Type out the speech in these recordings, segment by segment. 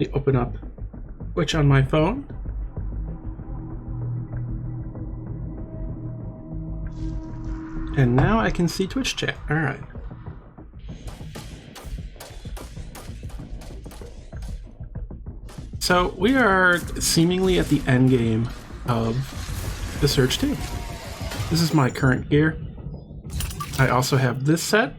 Let me open up Twitch on my phone. And now I can see Twitch chat. All right. So we are seemingly at the end game of the Surge 2. This is my current gear. I also have this set.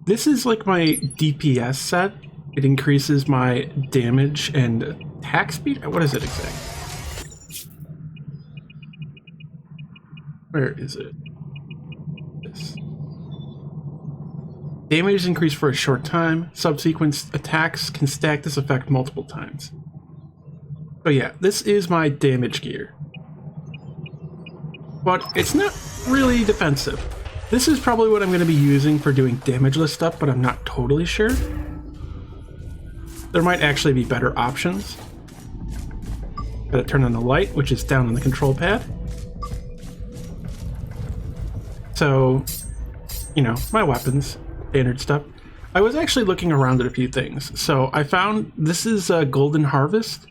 This is like my DPS set. It increases my damage and attack speed. What is it exactly? Where is it? This. Damage is increased for a short time. Subsequent attacks can stack this effect multiple times. So yeah, this is my damage gear. But it's not really defensive. This is probably what I'm going to be using for doing damageless stuff, but I'm not totally sure. There might actually be better options. Gotta turn on the light, which is down on the control pad. So, you know, my weapons, standard stuff. I was actually looking around at a few things. So I found this is a Golden Harvest.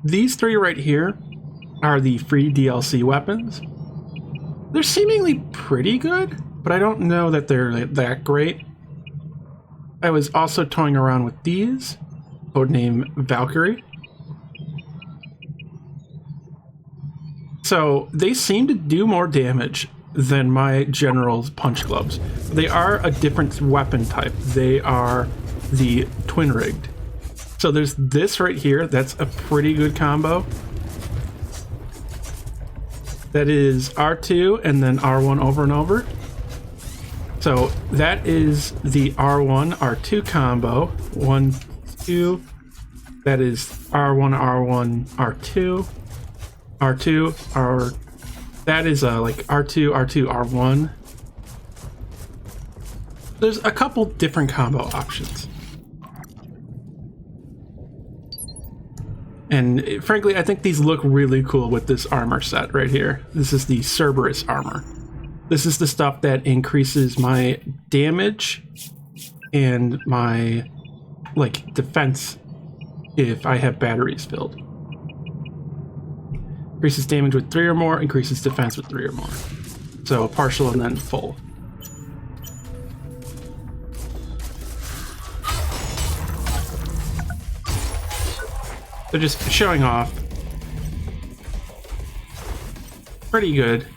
These three right here are the free DLC weapons. They're seemingly pretty good, but I don't know that they're that great. I was also toying around with these, codename Valkyrie. So they seem to do more damage than my General's punch gloves. They are a different weapon type. They are the twin rigged. So there's this right here. That's a pretty good combo. That is R2 and then R1 over and over. So that is the R1, R2 combo. 1, 2. That is R1, R1, R2. R2, R. That is like R2, R2, R1. There's a couple different combo options. And frankly, I think these look really cool with this armor set right here. This is the Cerberus armor. This is the stuff that increases my damage and my like defense if I have batteries filled. Increases damage with 3 or more, increases defense with 3 or more. So partial and then full. They're just showing off. Pretty good.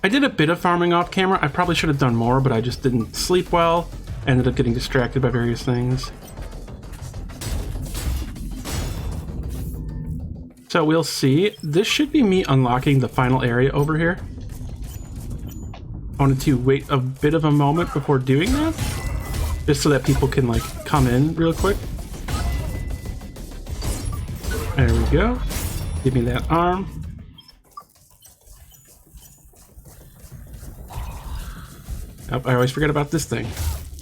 I did a bit of farming off camera. I probably should have done more, but I just didn't sleep well. Ended up getting distracted by various things. So we'll see. This should be me unlocking the final area over here. I wanted to wait a bit of a moment before doing that, just so that people can like come in real quick. There we go. Give me that arm. Oh, I always forget about this thing,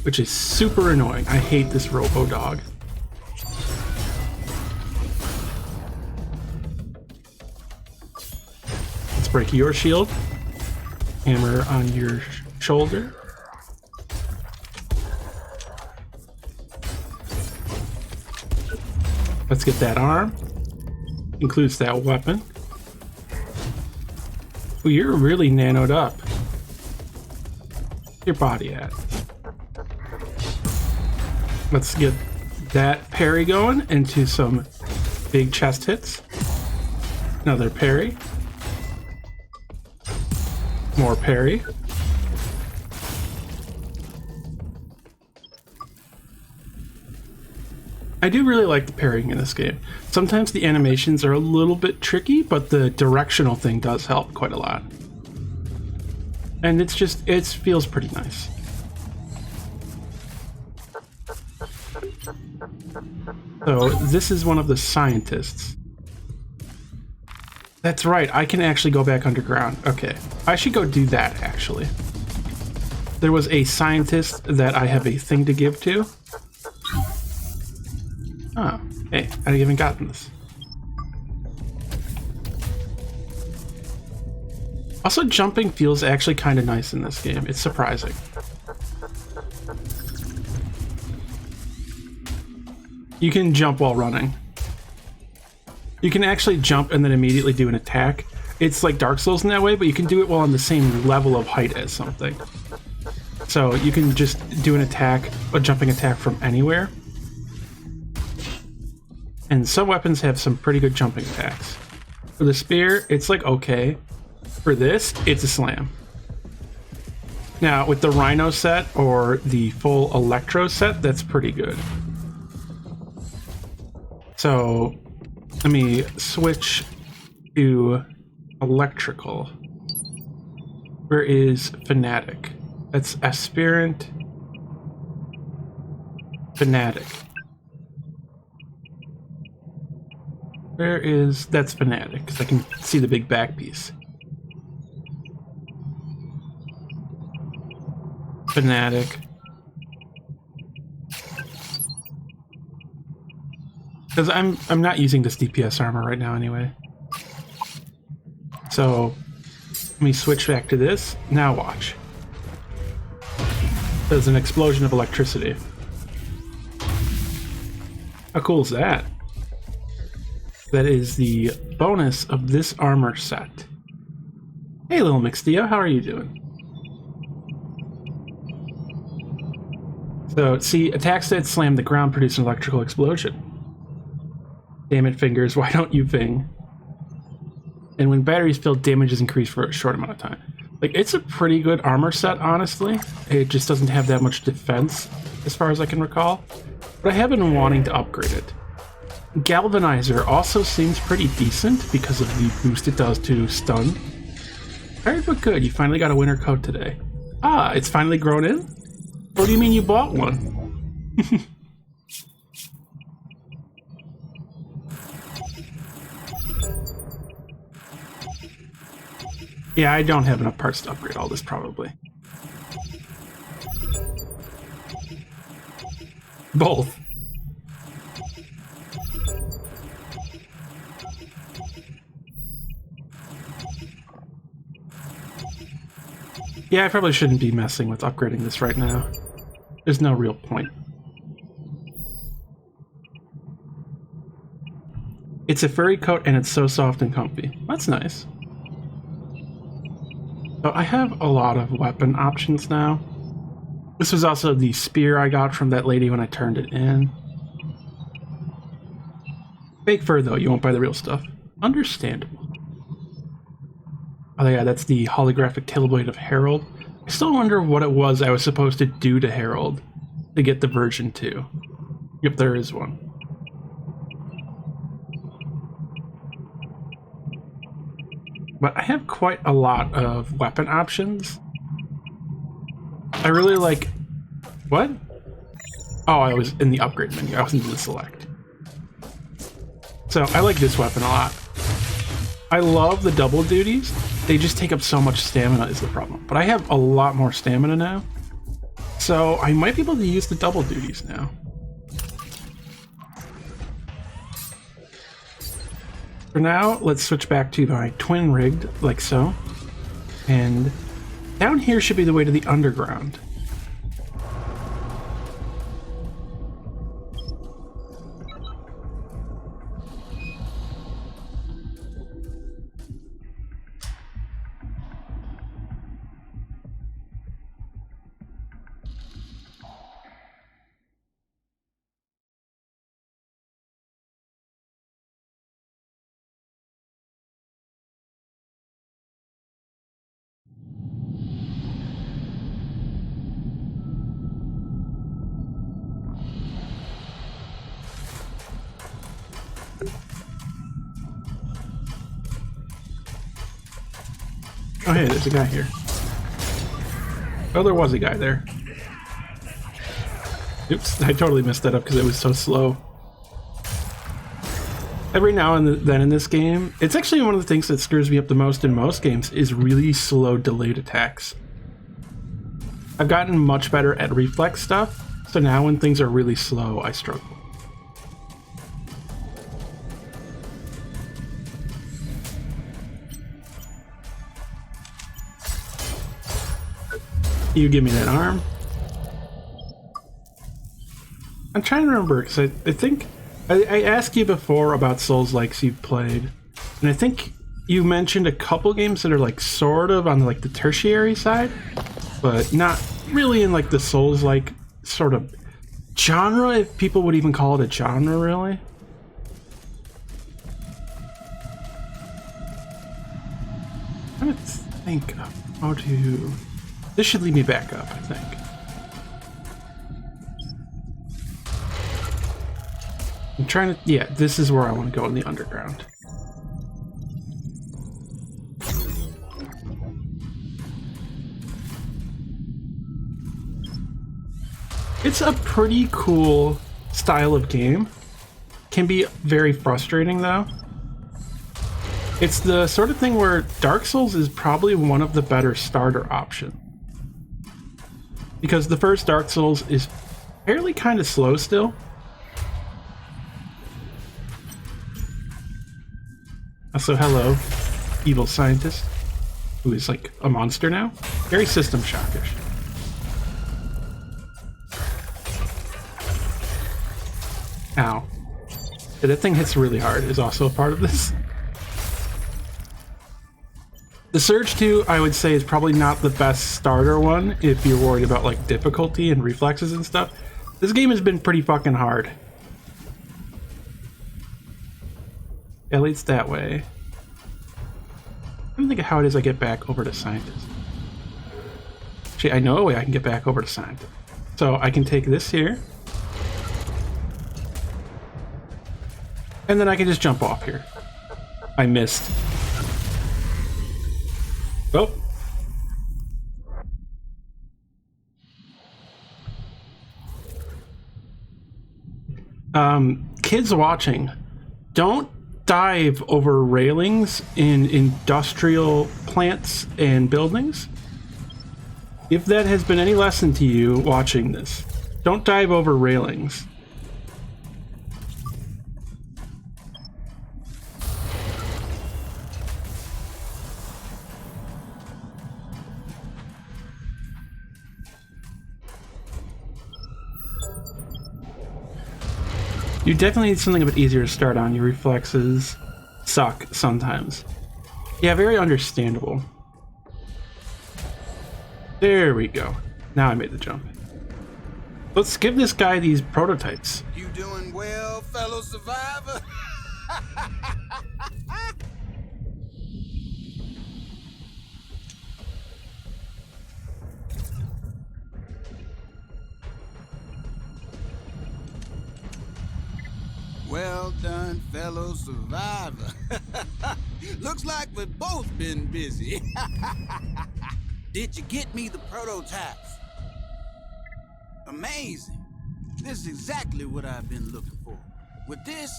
which is super annoying. I hate this robo dog. Let's break your shield. Hammer on your shoulder. Let's get that arm. Includes that weapon. Well, you're really nanoed up. Your body at. Let's get that parry going into some big chest hits. Another parry. More parry. I do really like the parrying in this game. Sometimes the animations are a little bit tricky, but the directional thing does help quite a lot. And it's just, it feels pretty nice. So this is one of the scientists. That's right, I can actually go back underground. Okay, I should go do that actually. There was a scientist that I have a thing to give to. Oh, hey, I haven't gotten this. Also, jumping feels actually kind of nice in this game. It's surprising. You can jump while running. You can actually jump and then immediately do an attack. It's like Dark Souls in that way, but you can do it while on the same level of height as something. So you can just do an attack, a jumping attack from anywhere. And some weapons have some pretty good jumping attacks. For the spear, it's like okay. For this, it's a slam. Now, with the Rhino set or the full Electro set, that's pretty good. So, let me switch to electrical. Where is Fanatic? That's Aspirant. Fanatic. Where is... That's Fanatic, because I can see the big back piece. Fanatic. Because I'm not using this DPS armor right now anyway. So let me switch back to this. Now watch. There's an explosion of electricity. How cool is that? That is the bonus of this armor set. Hey little Mixdio, how are you doing? So see, attacks that slam the ground produce an electrical explosion. Damn it, fingers, why don't you ping? And when batteries fill, damage is increased for a short amount of time. Like, it's a pretty good armor set, honestly. It just doesn't have that much defense, as far as I can recall. But I have been wanting to upgrade it. Galvanizer also seems pretty decent because of the boost it does to stun. Alright, but good, you finally got a winter coat today. Ah, it's finally grown in? Or do you mean you bought one? Yeah, I don't have enough parts to upgrade all this, probably. Both. Yeah, I probably shouldn't be messing with upgrading this right now. There's no real point. It's a furry coat and it's so soft and comfy. That's nice. So I have a lot of weapon options now. This was also the spear I got from that lady when I turned it in. Fake fur though, you won't buy the real stuff. Understandable. Oh yeah, that's the holographic tailblade of Harold. I still wonder what it was I was supposed to do to Harold to get the version 2. If there is one. But I have quite a lot of weapon options. I really like... What? Oh, I was in the upgrade menu. I wasn't in the select. So, I like this weapon a lot. I love the double duties. They just take up so much stamina is the problem. But I have a lot more stamina now. So, I might be able to use the double duties now. For now, let's switch back to my twin rigged, like so. And down here should be the way to the underground. Oh hey, there's a guy here. Oh, there was a guy there. Oops, I totally messed that up because it was so slow. Every now and then in this game, it's actually one of the things that screws me up the most in most games is really slow delayed attacks. I've gotten much better at reflex stuff, so now when things are really slow, I struggle. You give me that arm. I'm trying to remember, because I think I asked you before about Souls-likes you've played, and I think you mentioned a couple games that are like sort of on like the tertiary side, but not really in like the Souls-like sort of genre, if people would even call it a genre, really. I'm trying to think of how to... This should lead me back up, I think. I'm trying to... Yeah, this is where I want to go in the underground. It's a pretty cool style of game. Can be very frustrating, though. It's the sort of thing where Dark Souls is probably one of the better starter options. Because the first Dark Souls is fairly kind of slow still. Also, hello, evil scientist, who is like a monster now. Very System Shockish. Ow. Yeah, that thing hits really hard is also a part of this. The Surge 2, I would say, is probably not the best starter one if you're worried about like difficulty and reflexes and stuff. This game has been pretty fucking hard. It leads that way. I'm trying to think of how it is I get back over to Scientist. Actually, I know a way I can get back over to Scientist. So I can take this here. And then I can just jump off here. I missed. Oh. Kids watching, don't dive over railings in industrial plants and buildings. If that has been any lesson to you watching this, don't dive over railings. You definitely need something a bit easier to start on. Your reflexes suck sometimes. Yeah, very understandable. There we go. Now I made the jump. Let's give this guy these prototypes. You doing well, fellow survivor? Well done, fellow survivor. Looks like we've both been busy. Did you get me the prototypes? Amazing. This is exactly what I've been looking for. With this,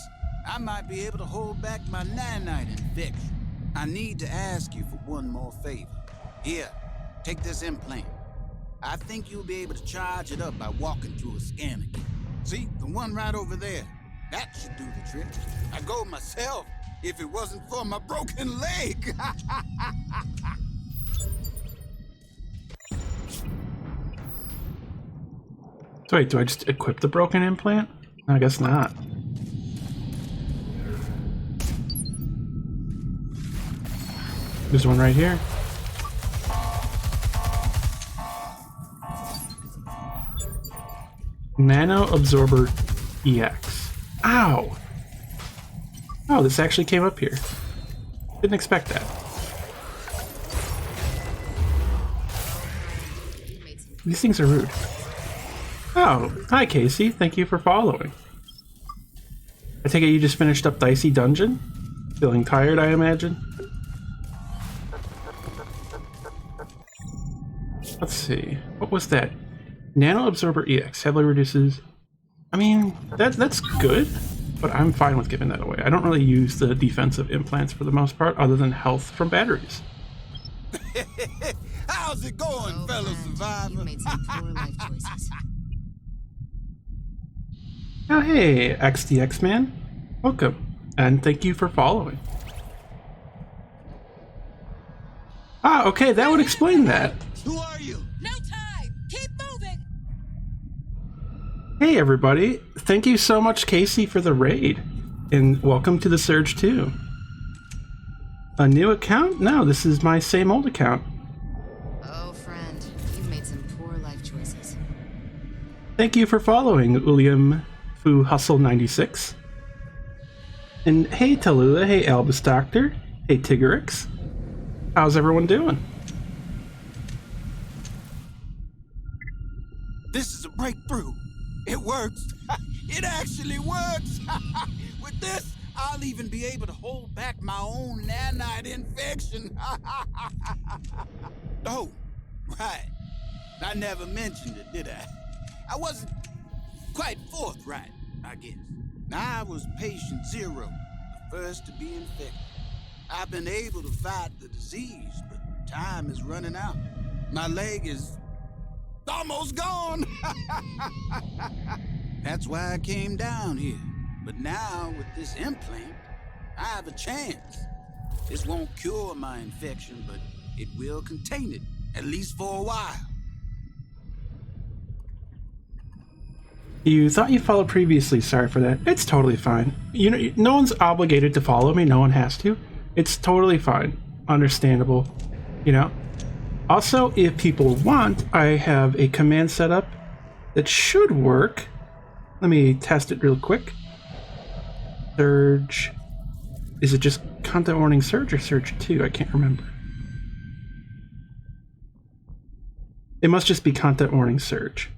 I might be able to hold back my nanite infection. I need to ask you for one more favor. Here, take this implant. I think you'll be able to charge it up by walking through a scanner kit. See, the one right over there. That should do the trick. I'd go myself if it wasn't for my broken leg. So wait, do I just equip the broken implant? I guess not. There's one right here. Nano Absorber EX. Ow! Oh, this actually came up here. Didn't expect that. These things are rude. Oh, hi Casey. Thank you for following. I take it you just finished up Dicey Dungeon? Feeling tired, I imagine? Let's see. What was that? Nano Absorber EX heavily reduces... I mean, that's good, but I'm fine with giving that away. I don't really use the defensive implants for the most part, other than health from batteries. How's it going, fellow survivor? You made some poor life choices. Oh, hey, XDX man. Welcome, and thank you for following. Ah, okay, that would explain that. Who are you? No time! Hey everybody, thank you so much Casey for the raid, and welcome to the Surge 2. A new account? No, this is my same old account. Oh, friend, you've made some poor life choices. Thank you for following William Fu Hustle 96. And hey Tallulah, hey Albus Doctor, hey Tiggerix. How's everyone doing? This is a breakthrough. It works. It actually works. With this, I'll even be able to hold back my own nanite infection. Oh, right. I never mentioned it, did I? I wasn't quite forthright, I guess. I was patient 0, the first to be infected. I've been able to fight the disease, but time is running out. My leg is almost gone. That's why I came down here. But now, with this implant, I have a chance. This won't cure my infection, but it will contain it, at least for a while. You thought you followed previously, sorry for that. It's totally fine. You know, no one's obligated to follow me, no one has to. It's totally fine. Understandable, you know? Also, if people want, I have a command set up that should work. Let me test it real quick. Surge. Is it just content warning Surge or Surge 2? I can't remember. It must just be content warning Surge.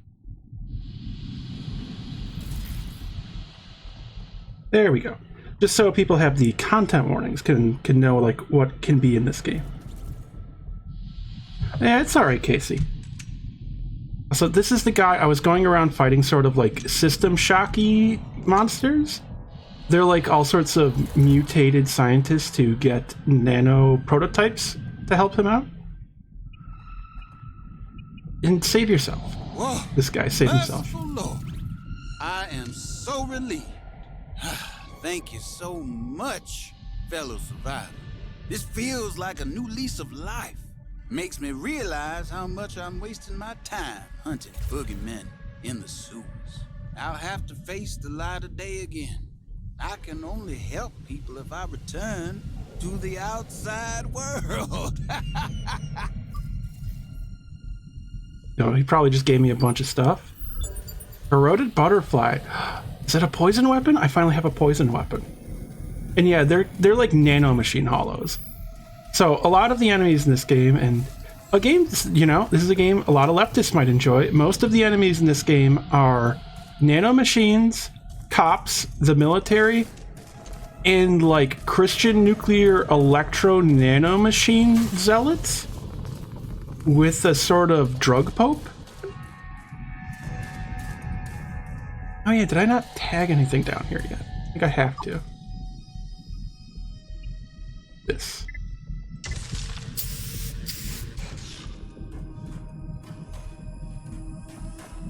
There we go. Just so people have the content warnings, can know like what can be in this game. Yeah, it's alright, Casey. So this is the guy I was going around fighting, sort of like system shocky monsters. They're like all sorts of mutated scientists to get nano prototypes to help him out. And save yourself. Whoa. This guy saved himself. Lord. I am so relieved. Thank you so much, fellow survivor. This feels like a new lease of life. Makes me realize how much I'm wasting my time hunting boogeymen in the sewers. I'll have to face the light of day again. I can only help people if I return to the outside world. No, he probably just gave me a bunch of stuff. Corroded butterfly. Is that a poison weapon? I finally have a poison weapon. And yeah, they're like nanomachine hollows. So a lot of the enemies in this game, and a game, you know, this is a game a lot of leftists might enjoy. Most of the enemies in this game are nanomachines, cops, the military, and like Christian nuclear electro nanomachine zealots with a sort of drug pope. Oh yeah, did I not tag anything down here yet? I think I have to. This.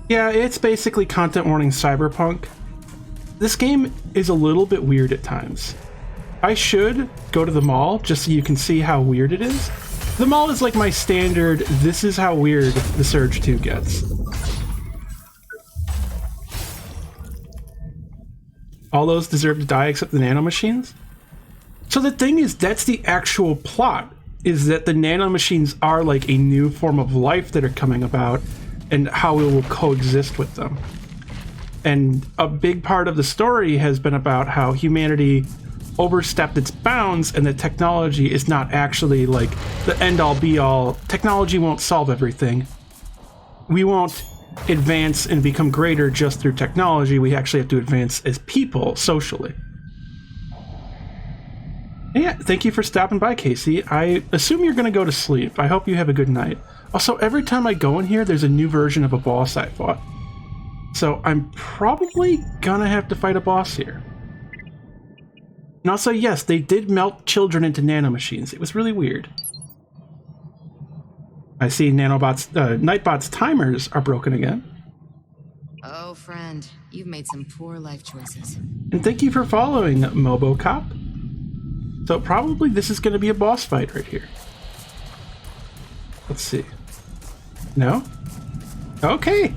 Yeah, it's basically content warning cyberpunk. This game is a little bit weird at times. I should go to the mall just so you can see how weird it is. The mall is like my standard, this is how weird the Surge 2 gets. All those deserve to die except the nanomachines? So the thing is, that's the actual plot, is that the nanomachines are like a new form of life that are coming about, and how we will coexist with them. And a big part of the story has been about how humanity overstepped its bounds, and that technology is not actually like the end-all be-all. Technology won't solve everything. We won't advance and become greater just through technology. We actually have to advance as people, socially. Yeah, thank you for stopping by, Casey. I assume you're gonna go to sleep. I hope you have a good night. Also, every time I go in here, there's a new version of a boss I fought. So I'm probably gonna have to fight a boss here. And also, yes, they did melt children into nanomachines. It was really weird. I see Nightbot's timers are broken again. Oh, friend, you've made some poor life choices. And thank you for following, MoboCop. So probably this is going to be a boss fight right here. Let's see. No? Okay.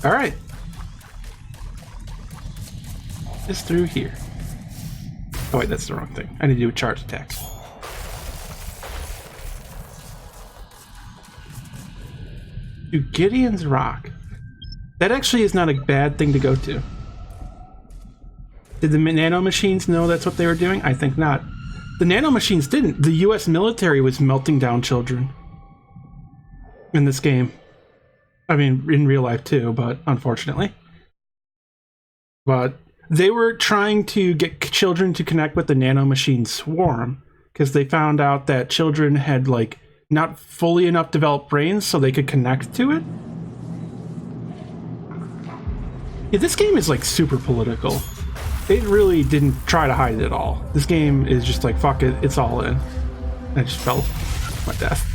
All right. is through here. Oh wait, that's the wrong thing. I need to do a charge attack. To Gideon's Rock. That actually is not a bad thing to go to. Did the nanomachines know that's what they were doing? I think not. The nanomachines didn't. The US military was melting down children in this game. I mean, in real life too, but unfortunately. But they were trying to get children to connect with the nanomachine swarm because they found out that children had, like, not fully enough developed brains so they could connect to it. Yeah, this game is, like, super political. It really didn't try to hide it at all. This game is just like, fuck it, it's all in. I just fell to my death.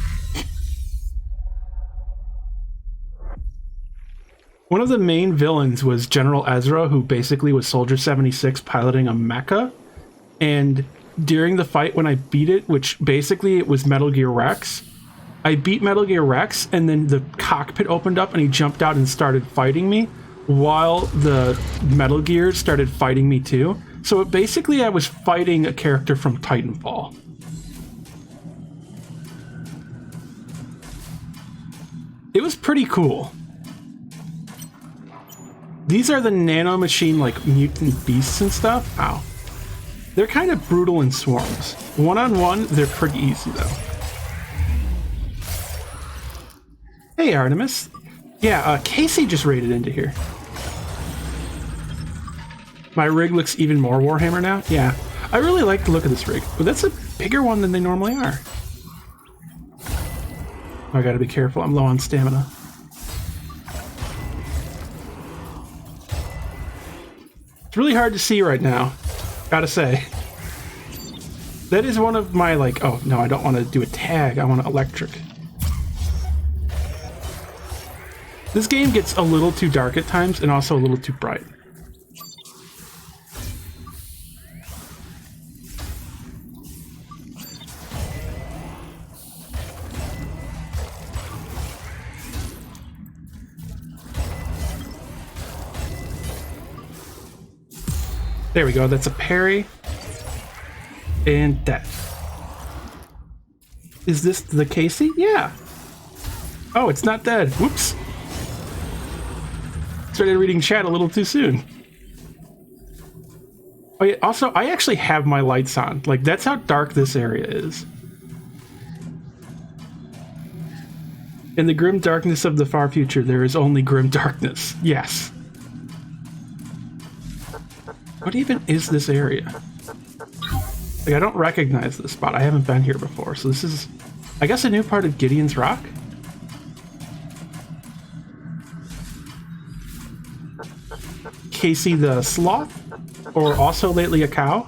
One of the main villains was General Ezra, who basically was Soldier 76 piloting a mecha. And during the fight when I beat it, which basically it was Metal Gear Rex, I beat Metal Gear Rex and then the cockpit opened up and he jumped out and started fighting me while the Metal Gear started fighting me too. So basically I was fighting a character from Titanfall. It was pretty cool. These are the nanomachine, like, mutant beasts and stuff. Ow. They're kind of brutal in swarms. One-on-one, they're pretty easy, though. Hey, Artemis. Yeah, Casey just raided into here. My rig looks even more Warhammer now? Yeah. I really like the look of this rig, but that's a bigger one than they normally are. I gotta be careful, I'm low on stamina. It's really hard to see right now, gotta say. That is one of my, like, oh no, I don't want to do a tag, I want electric. This game gets a little too dark at times and also a little too bright. There we go, that's a parry. And death. Is this the Casey? Yeah. Oh, it's not dead. Whoops. Started reading chat a little too soon. Oh yeah, also, I actually have my lights on. Like, that's how dark this area is. In the grim darkness of the far future, there is only grim darkness. Yes. What even is this area? Like, I don't recognize this spot. I haven't been here before, so this is, I guess, a new part of Gideon's Rock? Casey the Sloth? Or also lately a cow?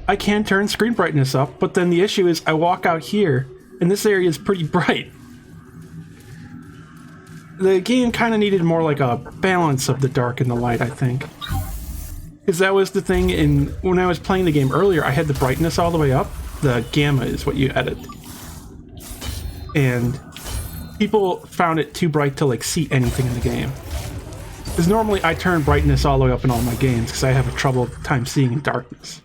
I can turn screen brightness up, but then the issue is I walk out here, and this area is pretty bright. The game kind of needed more like a balance of the dark and the light, I think. Because that was the thing when I was playing the game earlier, I had the brightness all the way up. The gamma is what you edit. And people found it too bright to, like, see anything in the game. Because normally I turn brightness all the way up in all my games because I have a trouble time seeing in darkness.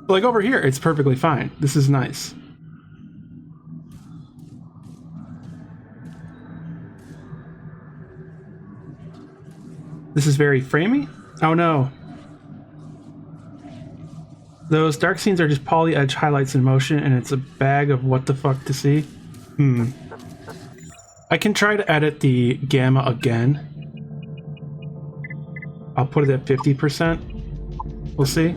But, like, over here, it's perfectly fine. This is nice. This is very framey? Oh no. Those dark scenes are just poly edge highlights in motion and it's a bag of what the fuck to see. I can try to edit the gamma again. I'll put it at 50%. We'll see.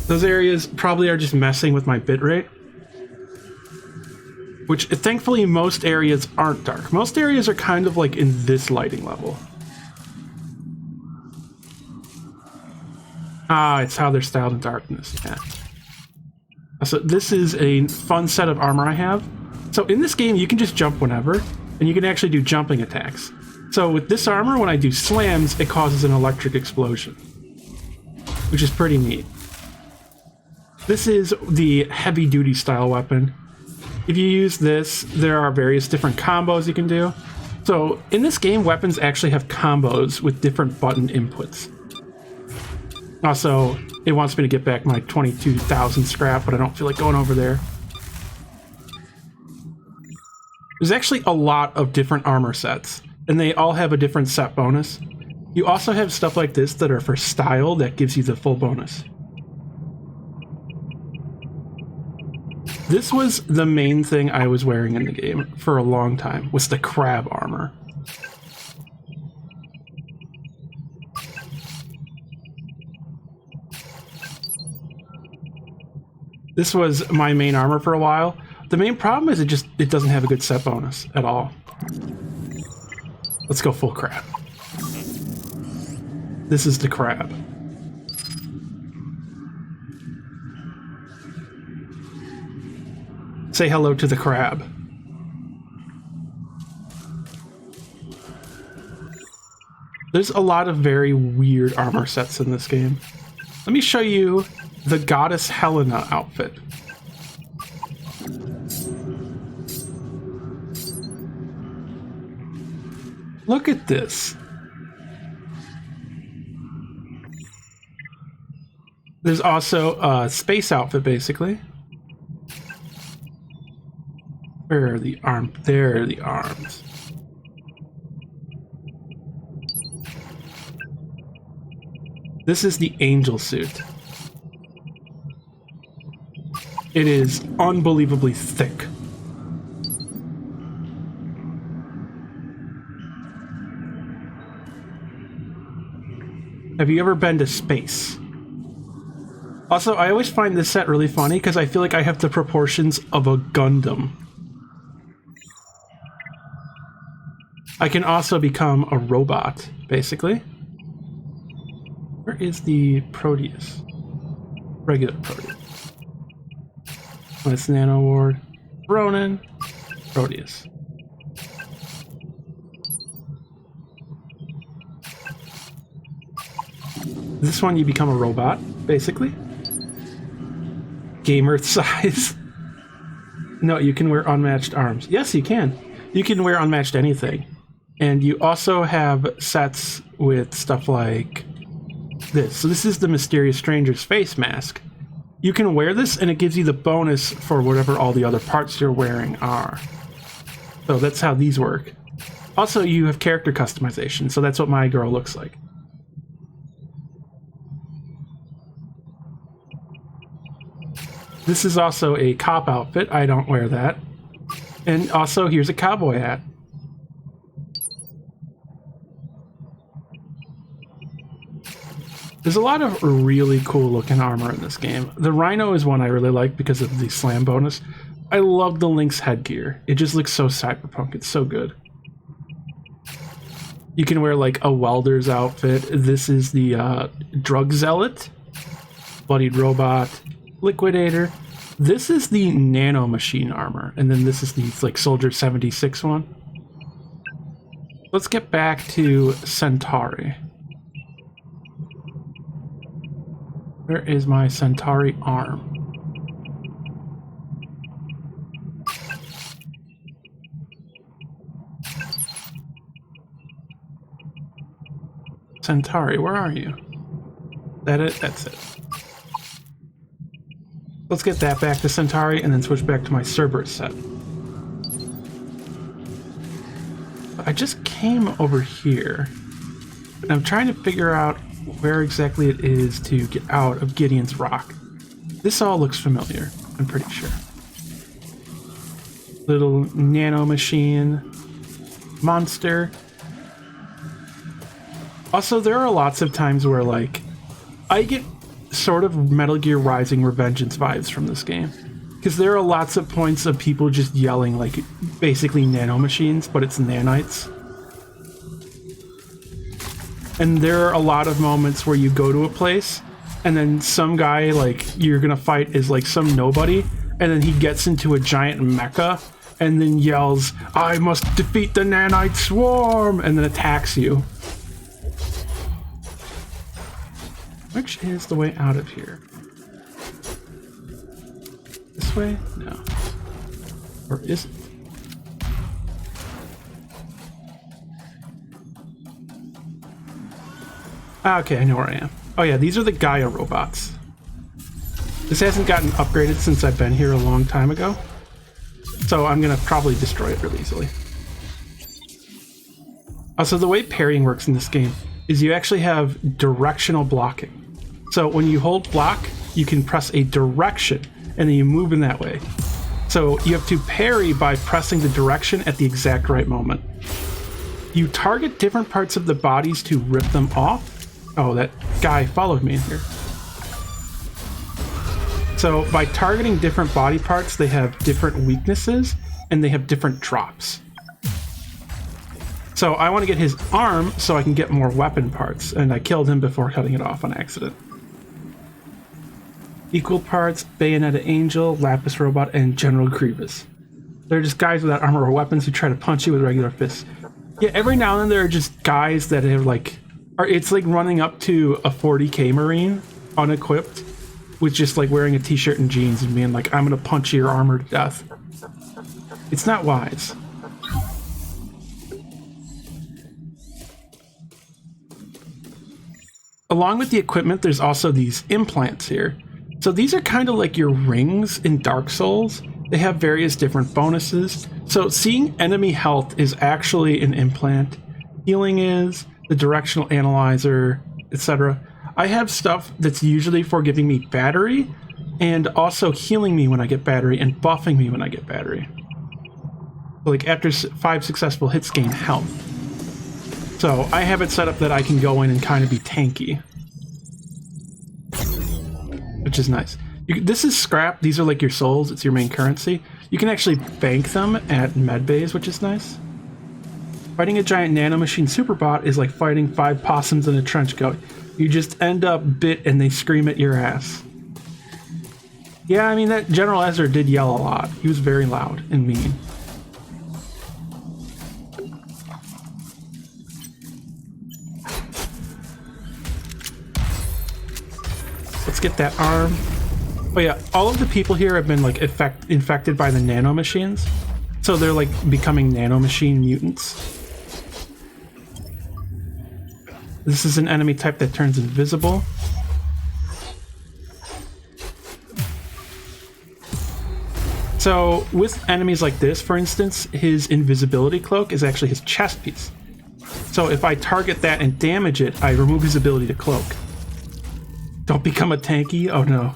Those areas probably are just messing with my bitrate. Which, thankfully, most areas aren't dark. Most areas are kind of like in this lighting level. Ah, it's how they're styled in darkness, yeah. So this is a fun set of armor I have. So in this game, you can just jump whenever, and you can actually do jumping attacks. So with this armor, when I do slams, it causes an electric explosion, which is pretty neat. This is the heavy-duty style weapon. If you use this, there are various different combos you can do. So in this game, weapons actually have combos with different button inputs. Also, it wants me to get back my 22,000 scrap, but I don't feel like going over there. There's actually a lot of different armor sets, and they all have a different set bonus. You also have stuff like this that are for style that gives you the full bonus. This was the main thing I was wearing in the game for a long time, was the crab armor. This was my main armor for a while. The main problem is it doesn't have a good set bonus at all. Let's go full crab. This is the crab. Say hello to the crab. There's a lot of very weird armor sets in this game. Let me show you the Goddess Helena outfit. Look at this. There's also a space outfit, basically. Where are the arms? There are the arms. This is the angel suit. It is unbelievably thick. Have you ever been to space? Also, I always find this set really funny because I feel like I have the proportions of a Gundam. I can also become a robot, basically. Where is the Proteus? Regular Proteus. Let's Nano Ward. Ronin. Proteus. This one you become a robot, basically. Game Earth size. No, you can wear unmatched arms. Yes, you can. You can wear unmatched anything. And you also have sets with stuff like this. So this is the Mysterious Stranger's face mask. You can wear this and it gives you the bonus for whatever all the other parts you're wearing are. So that's how these work. Also, you have character customization, so that's what my girl looks like. This is also a cop outfit. I don't wear that. And also, here's a cowboy hat. There's a lot of really cool looking armor in this game. The Rhino is one I really like because of the slam bonus. I love the Lynx headgear. It just looks so cyberpunk. It's so good. You can wear like a welder's outfit. This is the drug zealot, bloodied robot, liquidator. This is the nano machine armor, and then this is the like Soldier 76 one. Let's get back to Centauri. Where is my Centauri arm? Centauri, where are you? That it? That's it. Let's get that back to Centauri and then switch back to my Cerberus set. I just came over here and I'm trying to figure out where exactly it is to get out of Gideon's Rock. This all looks familiar, I'm pretty sure. Little nano machine monster. Also, there are lots of times where like I get sort of Metal Gear Rising Revengeance vibes from this game, because there are lots of points of people just yelling like basically nanomachines, but it's nanites. And there are a lot of moments where you go to a place and then some guy like you're gonna fight is like some nobody, and then he gets into a giant mecha and then yells, "I must defeat the nanite swarm," and then attacks you. Which is the way out of here? This way? No. Or is it? Ah, okay, I know where I am. Oh yeah, these are the Gaia Robots. This hasn't gotten upgraded since I've been here a long time ago. So I'm gonna probably destroy it really easily. Also, the way parrying works in this game is you actually have directional blocking. So when you hold block, you can press a direction and then you move in that way. So you have to parry by pressing the direction at the exact right moment. You target different parts of the bodies to rip them off. Oh, that guy followed me in here. So by targeting different body parts, they have different weaknesses and they have different drops. So I want to get his arm so I can get more weapon parts, and I killed him before cutting it off on accident. Equal parts, Bayonetta Angel, Lapis Robot, and General Grievous. They're just guys without armor or weapons who try to punch you with regular fists. Yeah, every now and then there are just guys that have it's like running up to a 40k Marine, unequipped, with just like wearing a t-shirt and jeans and being like, I'm gonna punch your armor to death. It's not wise. Along with the equipment, there's also these implants here. So these are kind of like your rings in Dark Souls. They have various different bonuses. So seeing enemy health is actually an implant. Healing is, the directional analyzer, etc. I have stuff that's usually for giving me battery and also healing me when I get battery and buffing me when I get battery. So like after 5 successful hits, gain health. So I have it set up that I can go in and kind of be tanky, which is nice. This is scrap. These are like your souls. It's your main currency. You can actually bank them at medbays, which is nice. Fighting a giant nanomachine superbot is like fighting 5 possums in a trench coat. You just end up bit and they scream at your ass. Yeah, I mean, that General Ezra did yell a lot. He was very loud and mean. Let's get that arm. Oh yeah, all of the people here have been like infected by the nanomachines. So they're like becoming nanomachine mutants. This is an enemy type that turns invisible. So with enemies like this, for instance, his invisibility cloak is actually his chest piece. So if I target that and damage it, I remove his ability to cloak. Don't become a tanky? Oh no.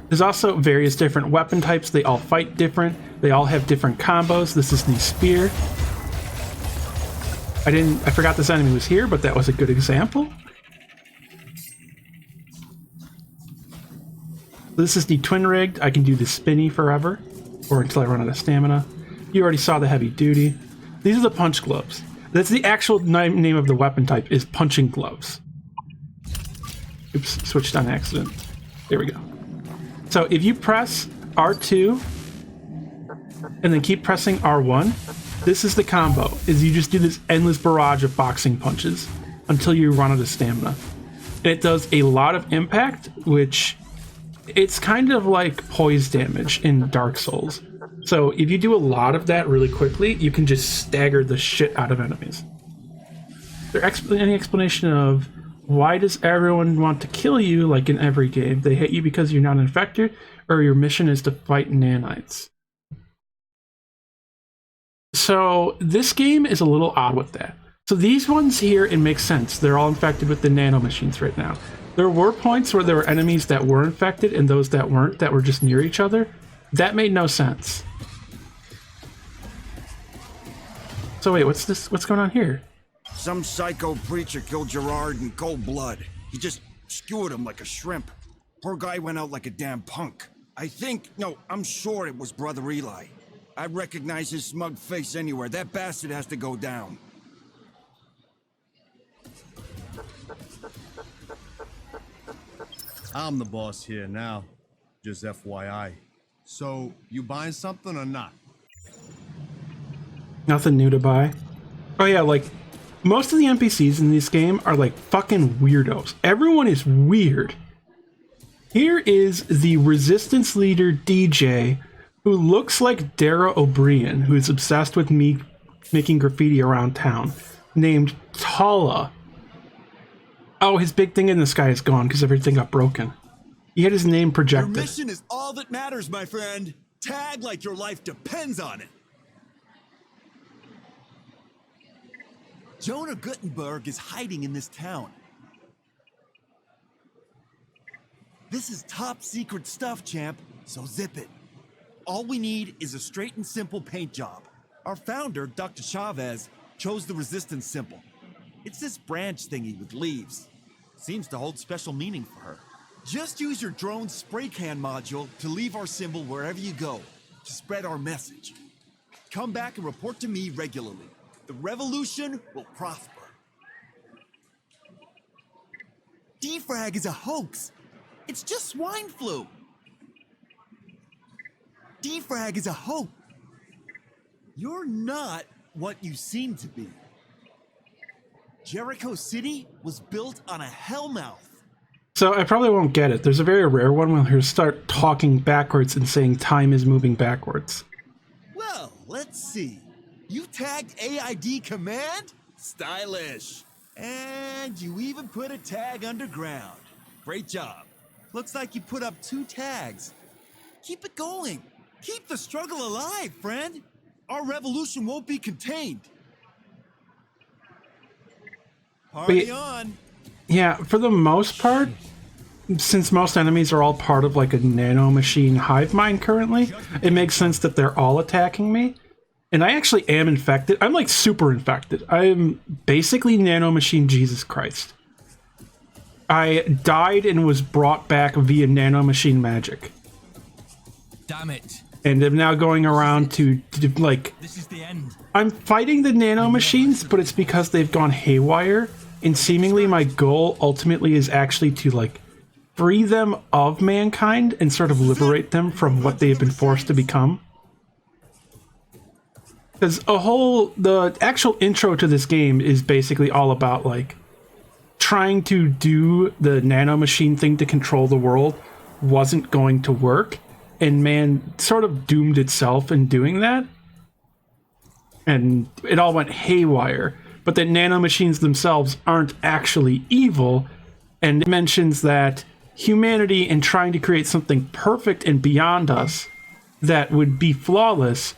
There's also various different weapon types. They all fight different. They all have different combos. This is the spear. I forgot this enemy was here, but that was a good example. This is the twin rigged. I can do the spinny forever, or until I run out of stamina. You already saw the heavy duty. These are the punch gloves. That's the actual name of the weapon type, is punching gloves. Oops, switched on accident. There we go. So if you press R2 and then keep pressing R1, this is the combo, is you just do this endless barrage of boxing punches until you run out of stamina. And it does a lot of impact, which it's kind of like poise damage in Dark Souls. So if you do a lot of that really quickly, you can just stagger the shit out of enemies. Is there any explanation of why does everyone want to kill you like in every game? They hate you because you're not infected, or your mission is to fight nanites? So this game is a little odd with that. So these ones here, it makes sense. They're all infected with the nanomachines right now. There were points where there were enemies that were infected and those that weren't, that were just near each other. That made no sense. So wait, what's this? What's going on here? Some psycho preacher killed Gerard in cold blood. He just skewered him like a shrimp. Poor guy went out like a damn punk. I'm sure it was Brother Eli. I recognize his smug face anywhere. That bastard has to go down. I'm the boss here now. Just FYI. So, you buying something or not? Nothing new to buy. Oh yeah, like, most of the NPCs in this game are like fucking weirdos. Everyone is weird. Here is the resistance leader DJ, who looks like Dara O'Brien, who is obsessed with me making graffiti around town, named Tala. Oh, his big thing in the sky is gone because everything got broken. He had his name Your projected. mission is all that matters, my friend. Tag like your life depends on it. Jonah Gutenberg is hiding in this town. This is top secret stuff, champ, so zip it. All we need is a straight and simple paint job. Our founder, Dr. Chavez, chose the resistance symbol. It's this branch thingy with leaves. Seems to hold special meaning for her. Just use your drone's spray can module to leave our symbol wherever you go, to spread our message. Come back and report to me regularly. The revolution will prosper. Defrag is a hoax. It's just swine flu. Defrag is a hoax. You're not what you seem to be. Jericho City was built on a hellmouth. So I probably won't get it. There's a very rare one where he'll start talking backwards and saying time is moving backwards. Well, let's see. You tagged AID command? Stylish. And you even put a tag underground. Great job. Looks like you put up 2 tags. Keep it going. Keep the struggle alive, friend. Our revolution won't be contained. Party on. Yeah, for the most part, since most enemies are all part of like a nanomachine hive mind currently, it makes sense that they're all attacking me. And I actually am infected. I'm like super infected. I'm basically nanomachine Jesus Christ. I died and was brought back via nanomachine magic. Damn it. And I'm now going around to like... This is the end. I'm fighting the nanomachines, but it's because they've gone haywire. And seemingly my goal ultimately is actually to like free them of mankind and sort of liberate them from what they've been forced to become. Because the actual intro to this game is basically all about like trying to do the nanomachine thing to control the world wasn't going to work. And man sort of doomed itself in doing that. And it all went haywire. But that nanomachines themselves aren't actually evil. And it mentions that humanity, in trying to create something perfect and beyond us that would be flawless,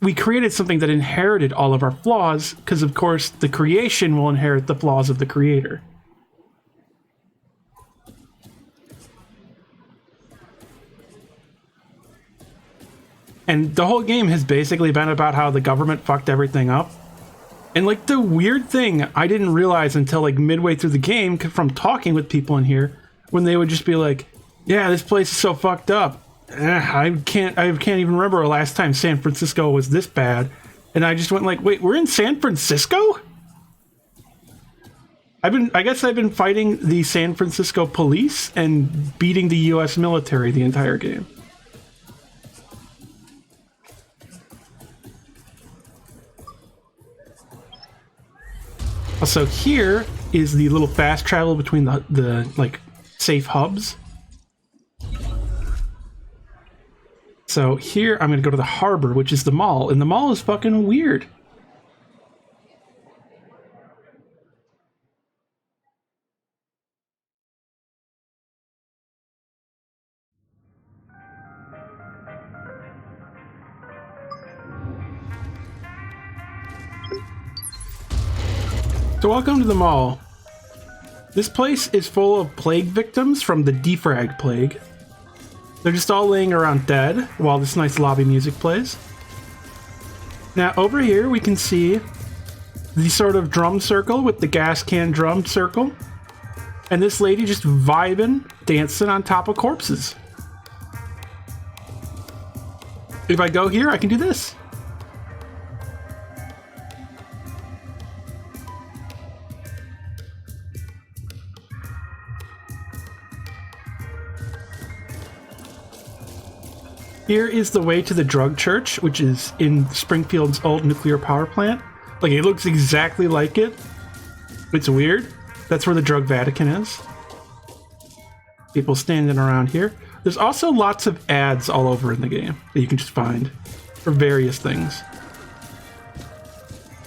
we created something that inherited all of our flaws, because of course the creation will inherit the flaws of the creator. And the whole game has basically been about how the government fucked everything up. And like the weird thing I didn't realize until like midway through the game from talking with people in here, when they would just be like, yeah, this place is so fucked up. I can't even remember the last time San Francisco was this bad. And I just went like, wait, we're in San Francisco? I guess I've been fighting the San Francisco police and beating the US military the entire game. Also, here is the little fast travel between the like safe hubs. So here I'm going to go to the harbor, which is the mall, and the mall is fucking weird. So welcome to the mall. This place is full of plague victims from the defrag plague. They're just all laying around dead while this nice lobby music plays. Now over here we can see the sort of drum circle with the gas can drum circle. And this lady just vibing, dancing on top of corpses. If I go here, I can do this. Here is the way to the drug church, which is in Springfield's old nuclear power plant. Like, it looks exactly like it. It's weird. That's where the drug Vatican is. People standing around here. There's also lots of ads all over in the game that you can just find for various things.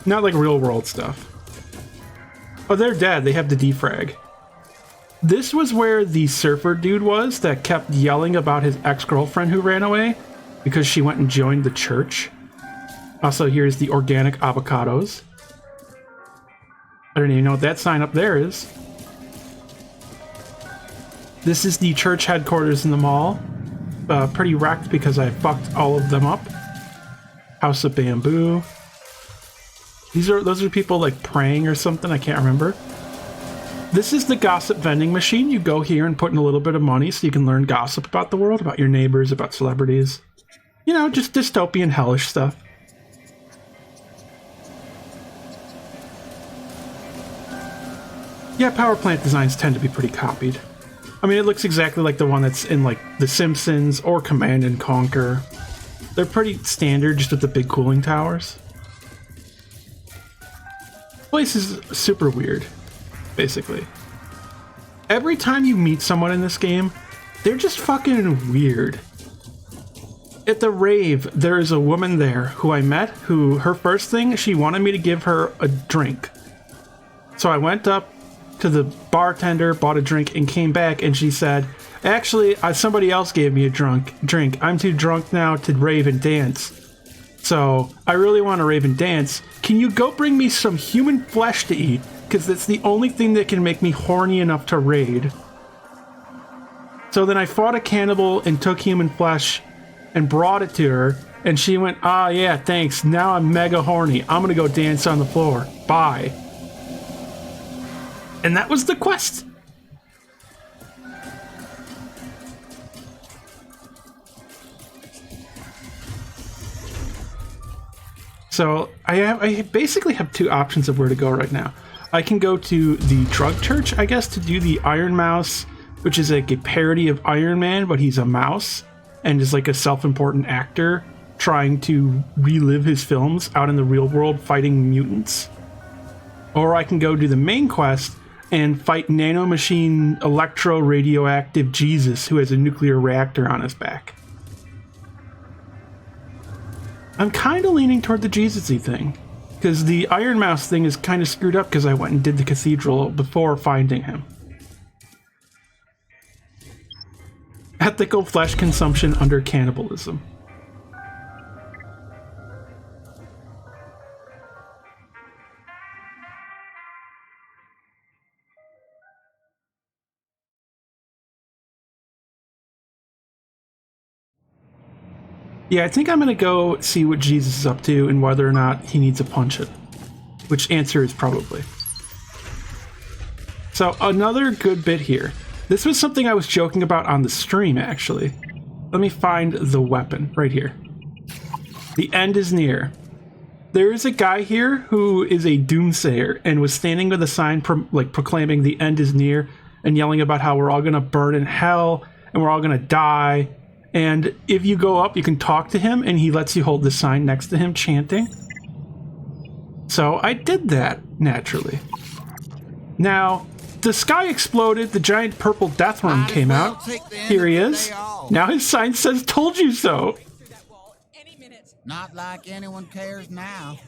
Not like real world stuff. Oh, they're dead. They have the defrag. This was where the surfer dude was that kept yelling about his ex-girlfriend who ran away because she went and joined the church. Also, here's the organic avocados. I don't even know what that sign up there is. This is the church headquarters in the mall. Pretty wrecked because I fucked all of them up. House of Bamboo. Those are people like praying or something, I can't remember. This is the gossip vending machine. You go here and put in a little bit of money so you can learn gossip about the world, about your neighbors, about celebrities. You know, just dystopian hellish stuff. Yeah, power plant designs tend to be pretty copied. I mean, it looks exactly like the one that's in like The Simpsons or Command and Conquer. They're pretty standard, just with the big cooling towers. This place is super weird, basically. Every time you meet someone in this game, they're just fucking weird. At the rave, there is a woman there who I met, who her first thing, she wanted me to give her a drink. So I went up to the bartender, bought a drink, and came back, and she said, actually, somebody else gave me a drink. I'm too drunk now to rave and dance. So, I really want to rave and dance. Can you go bring me some human flesh to eat? Because that's the only thing that can make me horny enough to raid. So then I fought a cannibal and took human flesh and brought it to her, and she went, ah, yeah, thanks. Now I'm mega horny. I'm gonna go dance on the floor. Bye. And that was the quest. So I basically have two options of where to go right now. I can go to the drug church, I guess, to do the Iron Mouse, which is like a parody of Iron Man, but he's a mouse and is like a self-important actor trying to relive his films out in the real world fighting mutants. Or I can go do the main quest and fight nanomachine electro-radioactive Jesus who has a nuclear reactor on his back. I'm kind of leaning toward the Jesus-y thing, because the Iron Mouse thing is kind of screwed up because I went and did the cathedral before finding him. Ethical flesh consumption under cannibalism. Yeah, I think I'm gonna go see what Jesus is up to and whether or not he needs a punch it. Which answer is probably. So another good bit here. This was something I was joking about on the stream, actually. Let me find the weapon right here. The end is near. There is a guy here who is a doomsayer and was standing with a sign proclaiming the end is near and yelling about how we're all gonna burn in hell and we're all gonna die. And if you go up, you can talk to him, and he lets you hold the sign next to him, chanting. So I did that, naturally. Now, the sky exploded, the giant purple death worm came out. Here he is. Now his sign says, told you so. Not like anyone cares now.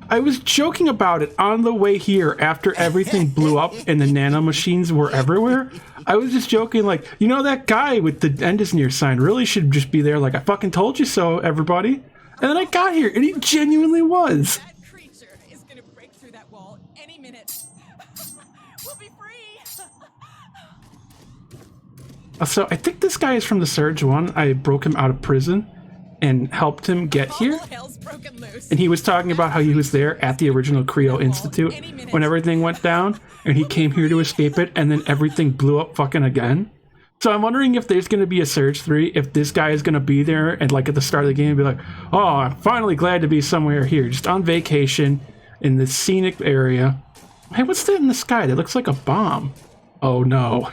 I was joking about it on the way here after everything blew up and the nanomachines were everywhere. I was just joking like, you know, that guy with the end is near sign really should just be there like, I fucking told you so, everybody. And then I got here and he genuinely was. That creature is gonna break through that wall any minute. We'll be free. So I think this guy is from the Surge one. I broke him out of prison and helped him get here. And he was talking about how he was there at the original Creo Institute when everything went down, and he came here to escape it, and then everything blew up fucking again. So I'm wondering if there's going to be a Surge 3, if this guy is going to be there and like at the start of the game be like, oh, I'm finally glad to be somewhere here, just on vacation in this scenic area. Hey, what's that in the sky? That looks like a bomb. Oh no.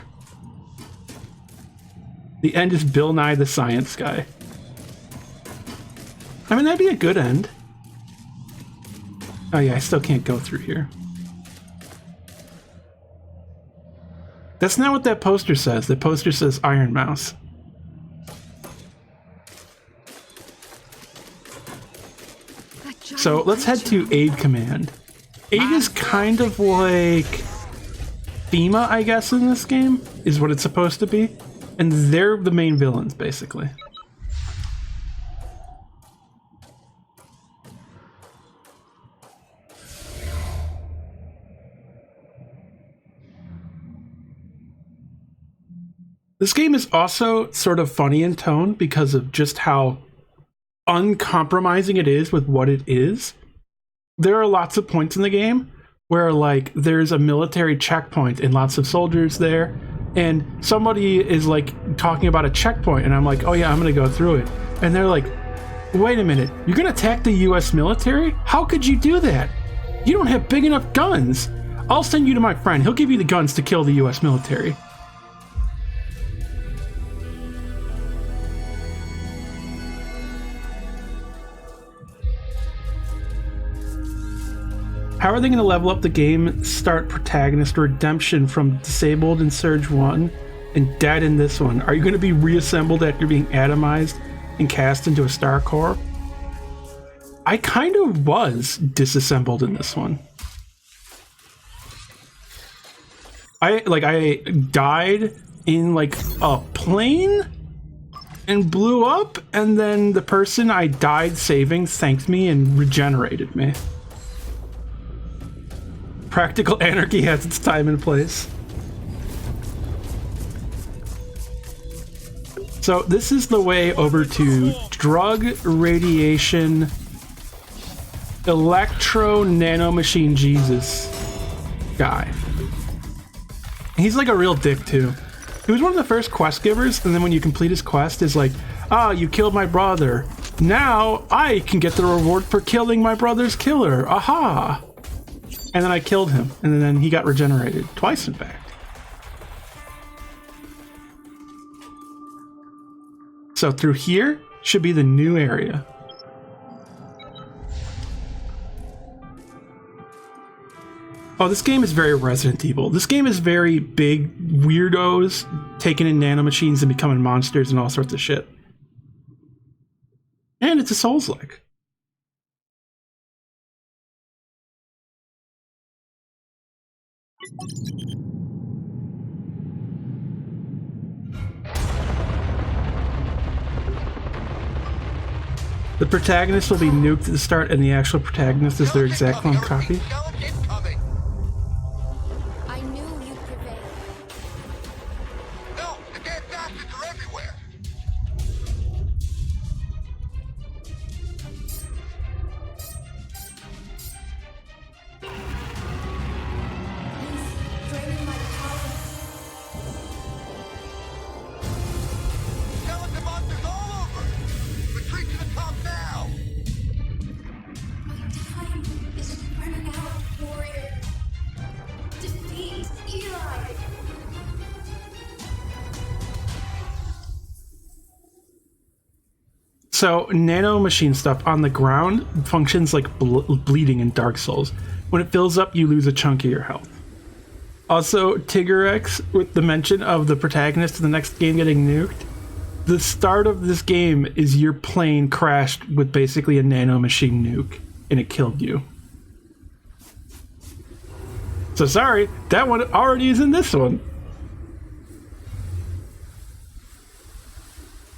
The end is Bill Nye the Science Guy. I mean, that'd be a good end. Oh yeah, I still can't go through here. That's not what that poster says. The poster says Iron Mouse. So let's head to Aid Command. Aid is kind of like FEMA, I guess, in this game, is what it's supposed to be. And they're the main villains, basically. This game is also sort of funny in tone because of just how uncompromising it is with what it is. There are lots of points in the game where, like, there's a military checkpoint and lots of soldiers there, and somebody is like talking about a checkpoint, and I'm like, oh yeah, I'm gonna go through it, and they're like, wait a minute, you're gonna attack the US military? How could you do that? You don't have big enough guns. I'll send you to my friend, he'll give you the guns to kill the US military. How are they going to level up the game? Start Protagonist Redemption from disabled in Surge 1 and dead in this one. Are you going to be reassembled after being atomized and cast into a star core? I kind of was disassembled in this one. I died in like a plane and blew up, and then the person I died saving thanked me and regenerated me. Practical anarchy has its time and place. So this is the way over to drug, radiation, electro nanomachine Jesus guy. He's like a real dick too. He was one of the first quest givers, and then when you complete his quest, is like, ah, you killed my brother. Now I can get the reward for killing my brother's killer. Aha! And then I killed him, and then he got regenerated. Twice, in fact. So through here should be the new area. Oh, this game is very Resident Evil. This game is very big weirdos taking in nanomachines and becoming monsters and all sorts of shit. And it's a Souls-like. The protagonist will be nuked at the start, and the actual protagonist is their exact clone copy. I knew you'd prevail. No, the damn bastards are everywhere. He's draining my power. Skeleton monsters all over. Retreat to the top now. My time is running out, warrior. Defeat Eli. So, nanomachine stuff on the ground functions like bleeding in Dark Souls. When it fills up, you lose a chunk of your health. Also, Tigrex, with the mention of the protagonist in the next game getting nuked, the start of this game is your plane crashed with basically a nanomachine nuke, and it killed you. So sorry, that one already is in this one.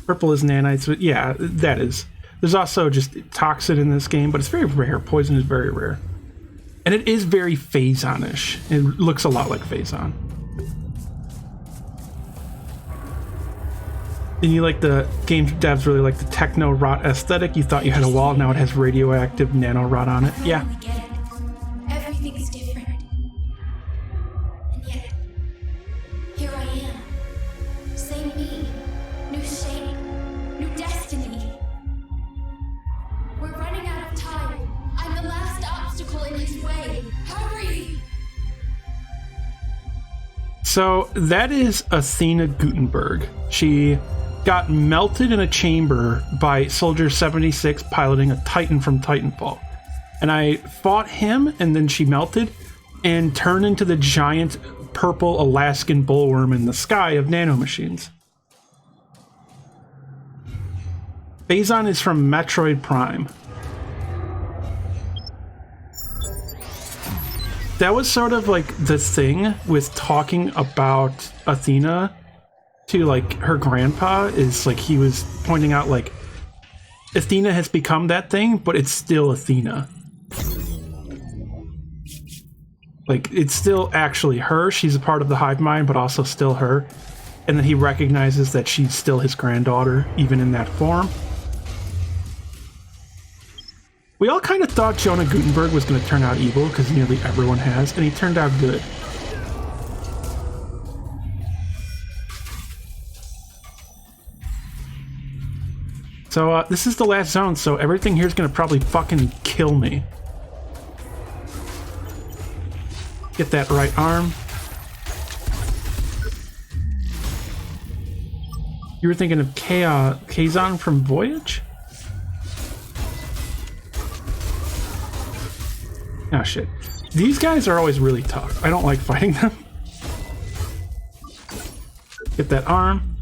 Purple is nanites, but yeah, that is. There's also just toxin in this game, but it's very rare. Poison is very rare. And it is very Phazon-ish. It looks a lot like Phazon. And you like the game devs really like the techno rot aesthetic. You thought you had a wall, now it has radioactive nano rot on it. Yeah. I get it. Everything's different. And yet, here I am. Same me. New shape. New destiny. We're running out of time. I'm the last obstacle in his way. Hurry! So that is Athena Gutenberg. She got melted in a chamber by Soldier 76 piloting a Titan from Titanfall. And I fought him, and then she melted and turned into the giant purple Alaskan bullworm in the sky of nanomachines. Kazon is from Metroid Prime. That was sort of like the thing with talking about Athena to like her grandpa, is like he was pointing out like Athena has become that thing, but it's still Athena. Like, it's still actually her. She's a part of the hive mind, but also still her. And then he recognizes that she's still his granddaughter, even in that form. We all kind of thought Jonah Gutenberg was going to turn out evil, because nearly everyone has, and he turned out good. So, this is the last zone, so everything here is going to probably fucking kill me. Get that right arm. You were thinking of Kazon from Voyage? Oh shit. These guys are always really tough. I don't like fighting them. Get that arm.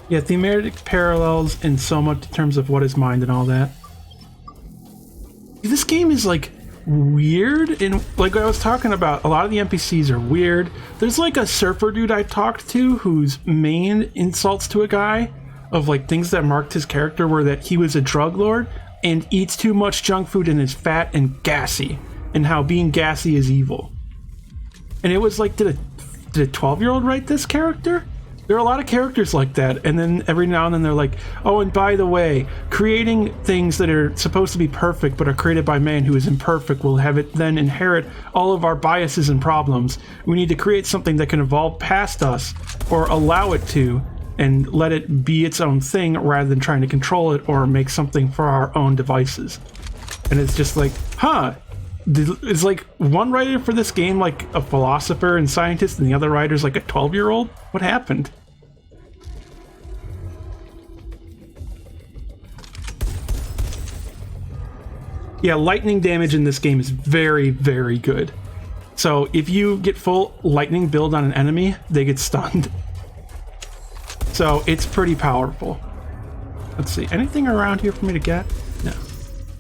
Yeah, thematic parallels in so much in terms of what is mind and all that. This game is like weird, and like I was talking about, a lot of the NPCs are weird. There's like a surfer dude I talked to whose main insults to a guy of like things that marked his character were that he was a drug lord and eats too much junk food and is fat and gassy, and how being gassy is evil. And it was like, did a 12-year-old write this character? There are a lot of characters like that, and then every now and then they're like, oh, and by the way, creating things that are supposed to be perfect but are created by man who is imperfect will have it then inherit all of our biases and problems. We need to create something that can evolve past us, or allow it to, and let it be its own thing rather than trying to control it or make something for our own devices. And it's just like, huh, is like one writer for this game like a philosopher and scientist and the other writer's like a 12-year-old? What happened? Yeah, lightning damage in this game is very, very good. So if you get full lightning build on an enemy, they get stunned. So it's pretty powerful. Let's see, anything around here for me to get? No.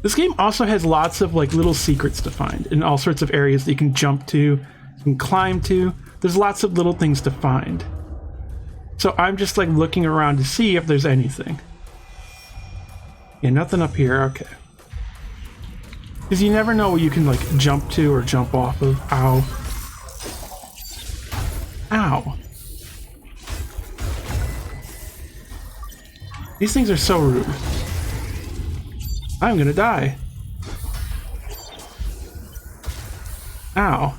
This game also has lots of like little secrets to find in all sorts of areas that you can jump to, you can climb to. There's lots of little things to find. So I'm just like looking around to see if there's anything. Yeah, nothing up here, okay. Because you never know what you can like jump to or jump off of. Ow. Ow. These things are so rude. I'm gonna die. Ow.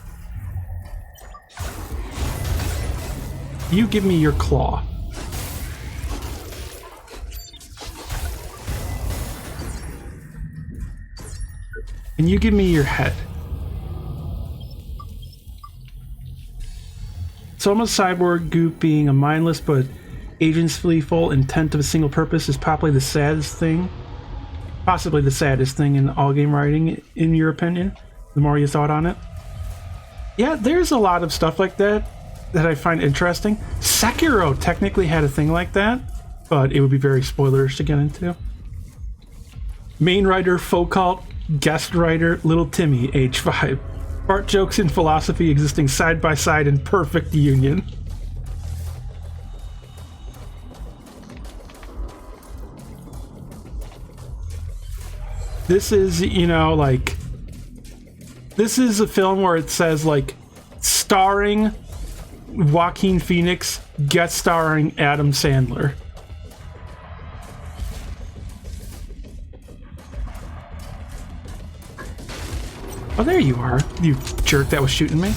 You give me your claw. And you give me your head. So I'm a cyborg goop being a mindless but agency full intent of a single purpose is probably the saddest thing. Possibly the saddest thing in all game writing, in your opinion, the more you thought on it. Yeah, there's a lot of stuff like that that I find interesting. Sekiro technically had a thing like that, but it would be very spoilerish to get into. Main writer, folk cult, guest writer, Little Timmy, age 5. Fart jokes and philosophy existing side by side in perfect union. This is, you know, like, this is a film where it says, like, starring Joaquin Phoenix, guest starring Adam Sandler. Oh, there you are, you jerk that was shooting me.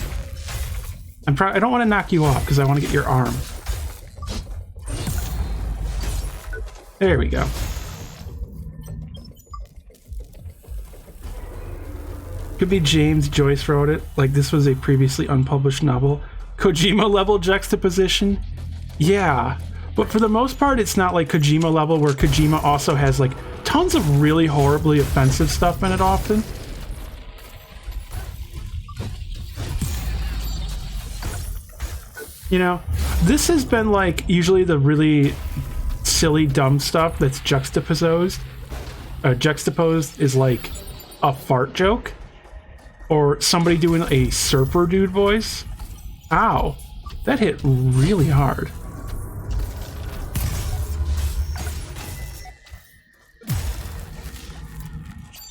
I don't want to knock you off because I want to get your arm. There we go. Could be James Joyce wrote it, like this was a previously unpublished novel. Kojima level juxtaposition? Yeah, but for the most part it's not like Kojima level, where Kojima also has like tons of really horribly offensive stuff in it often. You know, this has been like usually the really silly, dumb stuff that's juxtaposed. Juxtaposed is like a fart joke or somebody doing a surfer dude voice. Ow, that hit really hard.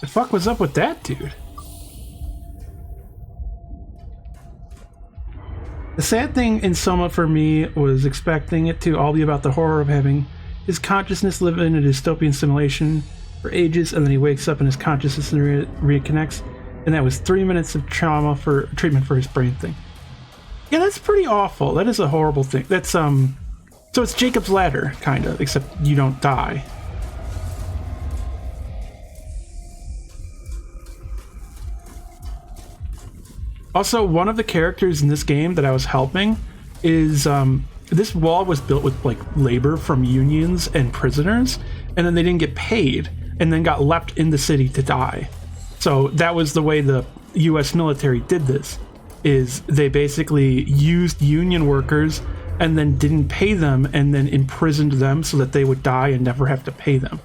The fuck was up with that dude? The sad thing in Soma for me was expecting it to all be about the horror of having his consciousness live in a dystopian simulation for ages, and then he wakes up and his consciousness reconnects, and that was 3 minutes of trauma for treatment for his brain thing. Yeah, that's pretty awful. That is a horrible thing. That's so it's Jacob's Ladder, kind of, except you don't die. Also, one of the characters in this game that I was helping is this wall was built with like labor from unions and prisoners, and then they didn't get paid and then got left in the city to die. So that was the way the US military did this, is they basically used union workers and then didn't pay them and then imprisoned them so that they would die and never have to pay them.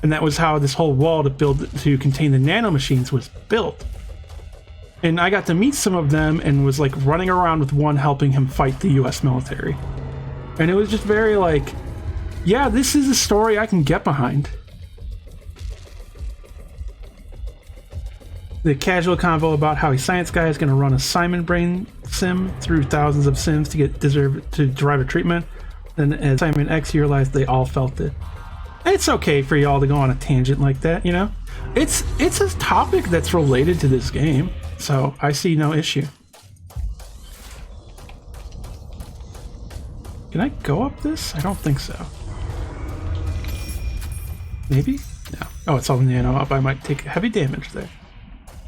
And that was how this whole wall to contain the nanomachines was built. And I got to meet some of them and was like running around with one helping him fight the US military. And it was just very like, yeah, this is a story I can get behind. The casual convo about how a science guy is going to run a Simon brain sim through thousands of sims to derive a treatment. And as Simon X realized, they all felt it. It's okay for y'all to go on a tangent like that, you know? It's a topic that's related to this game. So I see no issue. Can I go up this? I don't think so. Maybe? No. Oh, it's all nano up. I might take heavy damage there.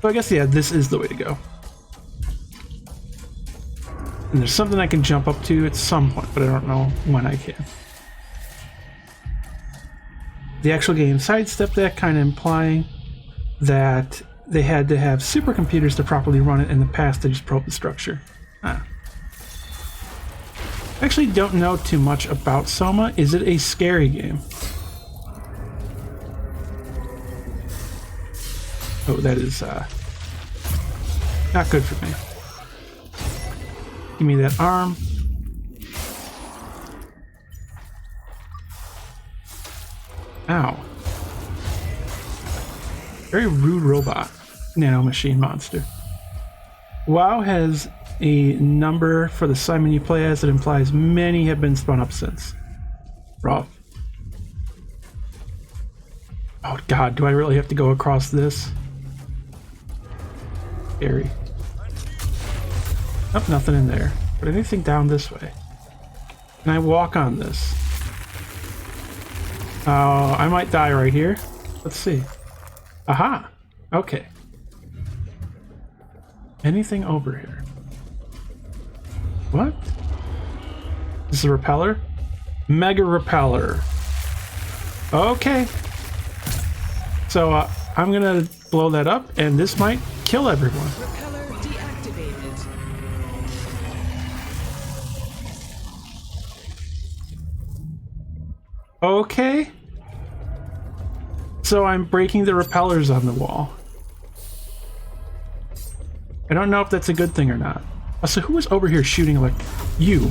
So I guess, yeah, this is the way to go. And there's something I can jump up to at some point, but I don't know when I can. The actual game sidestepped that, kind of implying that they had to have supercomputers to properly run it. In the past, they just probed the structure. I actually don't know too much about Soma. Is it a scary game? Oh, that is not good for me. Give me that arm. Ow. Very rude robot. Nanomachine monster. WoW has a number for the Simon you play as that implies many have been spun up since. Rough. Oh god, do I really have to go across this? Scary. Oh, nothing in there. But anything down this way? Can I walk on this? Oh, I might die right here. Let's see. Aha! Okay. Anything over here? What? This is a repeller? Mega repeller. Okay. So I'm gonna blow that up, and this might kill everyone. Repeller deactivated. Okay. So I'm breaking the repellers on the wall. I don't know if that's a good thing or not. So who was over here shooting like you?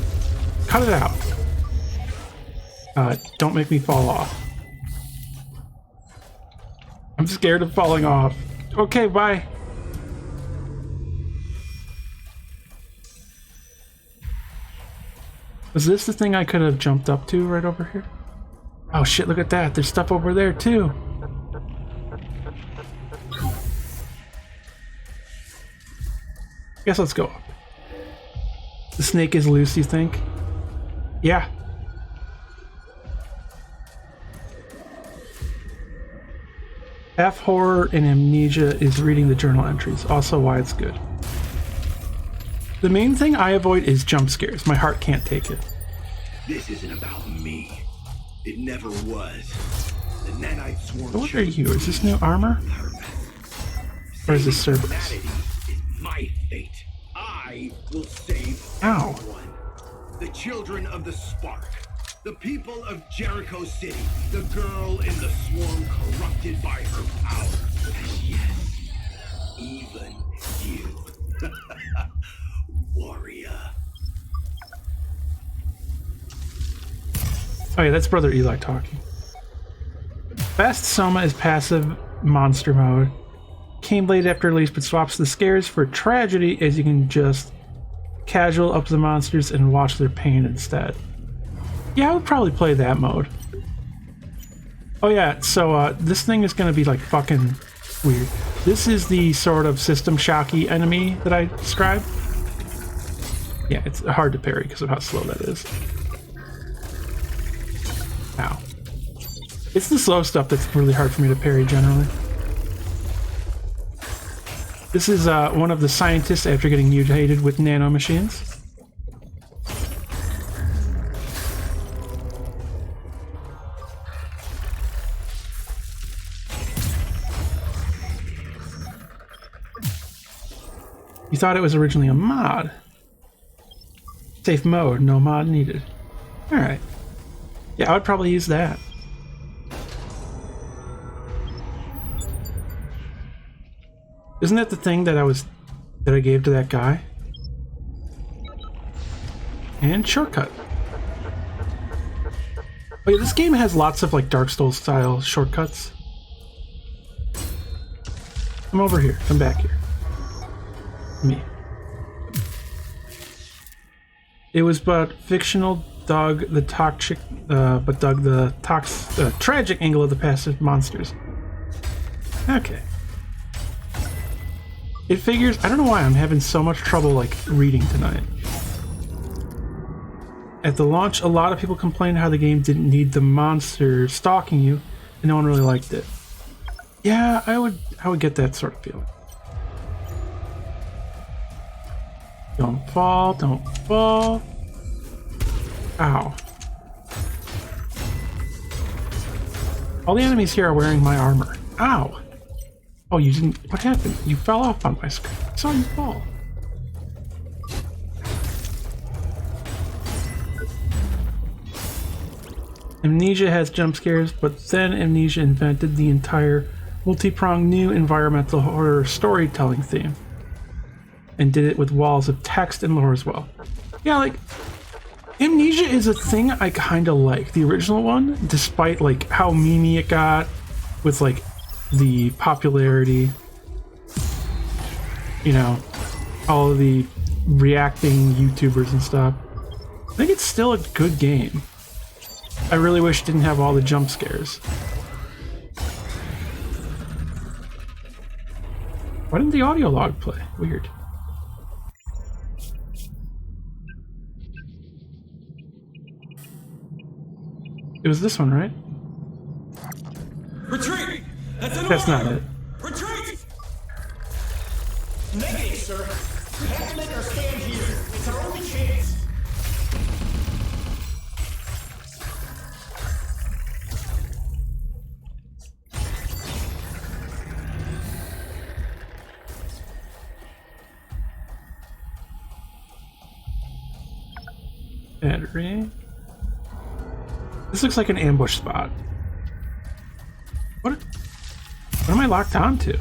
Cut it out. Don't make me fall off. I'm scared of falling off. Okay, bye. Was this the thing I could have jumped up to right over here? Oh shit, look at that. There's stuff over there too. Guess let's go up. The snake is loose, you think? Yeah. F horror and amnesia is reading the journal entries, also why it's good. The main thing I avoid is jump scares. My heart can't take it. This isn't about me. It never was. The nanites sworn. So what are you? Is this new armor? Or is this Cerberus? Humanity is my fate. I will save Ow. everyone. children of the Spark. The people of Jericho City. The girl in the swarm corrupted by her power. And yes, even you. Warrior. Oh yeah, that's Brother Eli talking. Fast Soma is passive monster mode. Came late after release, but swaps the scares for tragedy, as you can just casual up the monsters and watch their pain instead. Yeah, I would probably play that mode. Oh yeah, so this thing is gonna be like fucking weird. This is the sort of system shocky enemy that I described. Yeah, it's hard to parry because of how slow that is. Ow. It's the slow stuff that's really hard for me to parry generally. This is one of the scientists after getting mutated with nanomachines. You thought it was originally a mod. Safe mode, no mod needed. Alright. Yeah, I would probably use that. Isn't that the thing that I gave to that guy? And shortcut. Oh yeah, this game has lots of like Dark Souls style shortcuts. Come over here. Come back here. Me. It was but fictional Doug the toxic, but Doug the tragic angle of the passive monsters. Okay. It figures. I don't know why I'm having so much trouble like reading tonight. At the launch, a lot of people complained how the game didn't need the monster stalking you, and no one really liked it. Yeah, I would get that sort of feeling. Don't fall, don't fall. Ow. All the enemies here are wearing my armor. Ow. Oh, you didn't. What happened? You fell off on my screen. I saw you fall. Amnesia has jump scares, but then Amnesia invented the entire multi-pronged new environmental horror storytelling theme. And did it with walls of text and lore as well. Yeah, like, Amnesia is a thing I kinda like. The original one, despite like how memey it got with like the popularity, you know, all of the reacting YouTubers and stuff. I think it's still a good game. I really wish it didn't have all the jump scares. Why didn't the audio log play? Weird. It was this one, right? Retreat! That's not it. Retreat! Negative, sir. We have to make our stand here. It's our only chance. Battery. This looks like an ambush spot. What am I locked onto?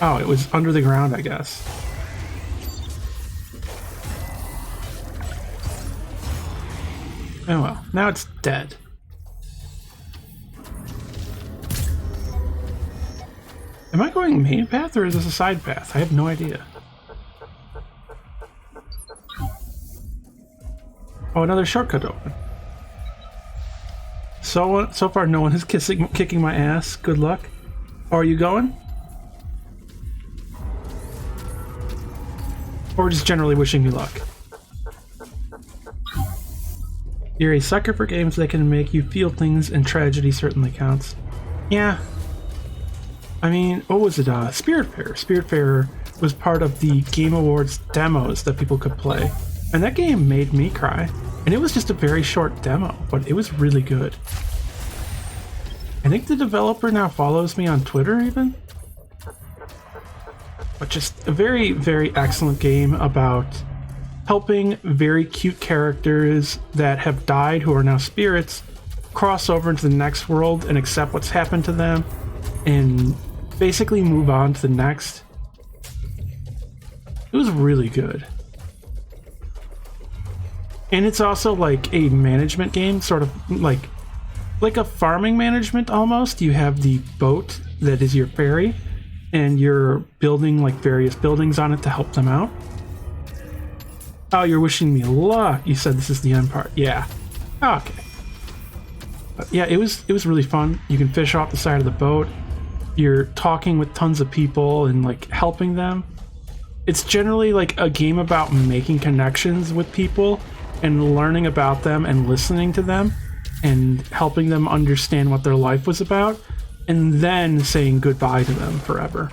Oh, it was under the ground, I guess. Oh well, now it's dead. Am I going main path or is this a side path? I have no idea. Oh, another shortcut open. So far, no one is kicking my ass. Good luck. Oh, are you going? Or just generally wishing me luck? You're a sucker for games that can make you feel things, and tragedy certainly counts. Yeah. I mean, what was it? Spiritfarer. Spiritfarer was part of the Game Awards demos that people could play. And that game made me cry. And it was just a very short demo, but it was really good. I think the developer now follows me on Twitter even. But just a very, very excellent game about helping very cute characters that have died, who are now spirits, cross over into the next world and accept what's happened to them and basically move on to the next. It was really good. And it's also like a management game, sort of like a farming management almost. You have the boat that is your ferry, and you're building like various buildings on it to help them out. Oh, you're wishing me luck. You said this is the end part. Yeah. Okay. But yeah, it was really fun. You can fish off the side of the boat. You're talking with tons of people and like helping them. It's generally like a game about making connections with people and learning about them and listening to them and helping them understand what their life was about, and then saying goodbye to them forever.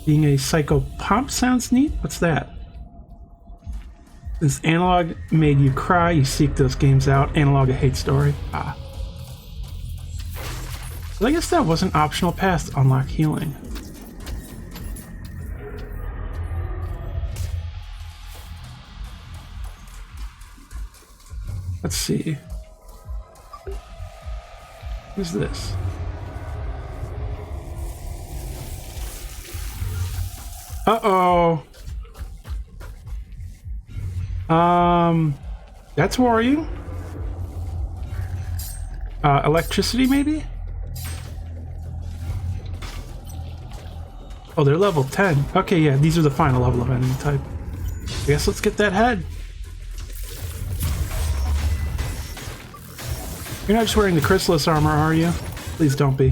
Being a psychopomp sounds neat. What's that? Since Analog made you cry, you seek those games out. Analog, a hate story. Ah. But I guess that was an optional path to unlock healing. Let's see. Who's this? Uh-oh. That's worrying. Electricity, maybe? Oh, they're level 10. Okay, yeah, these are the final level of enemy type. I guess let's get that head. You're not just wearing the chrysalis armor, are you? Please don't be.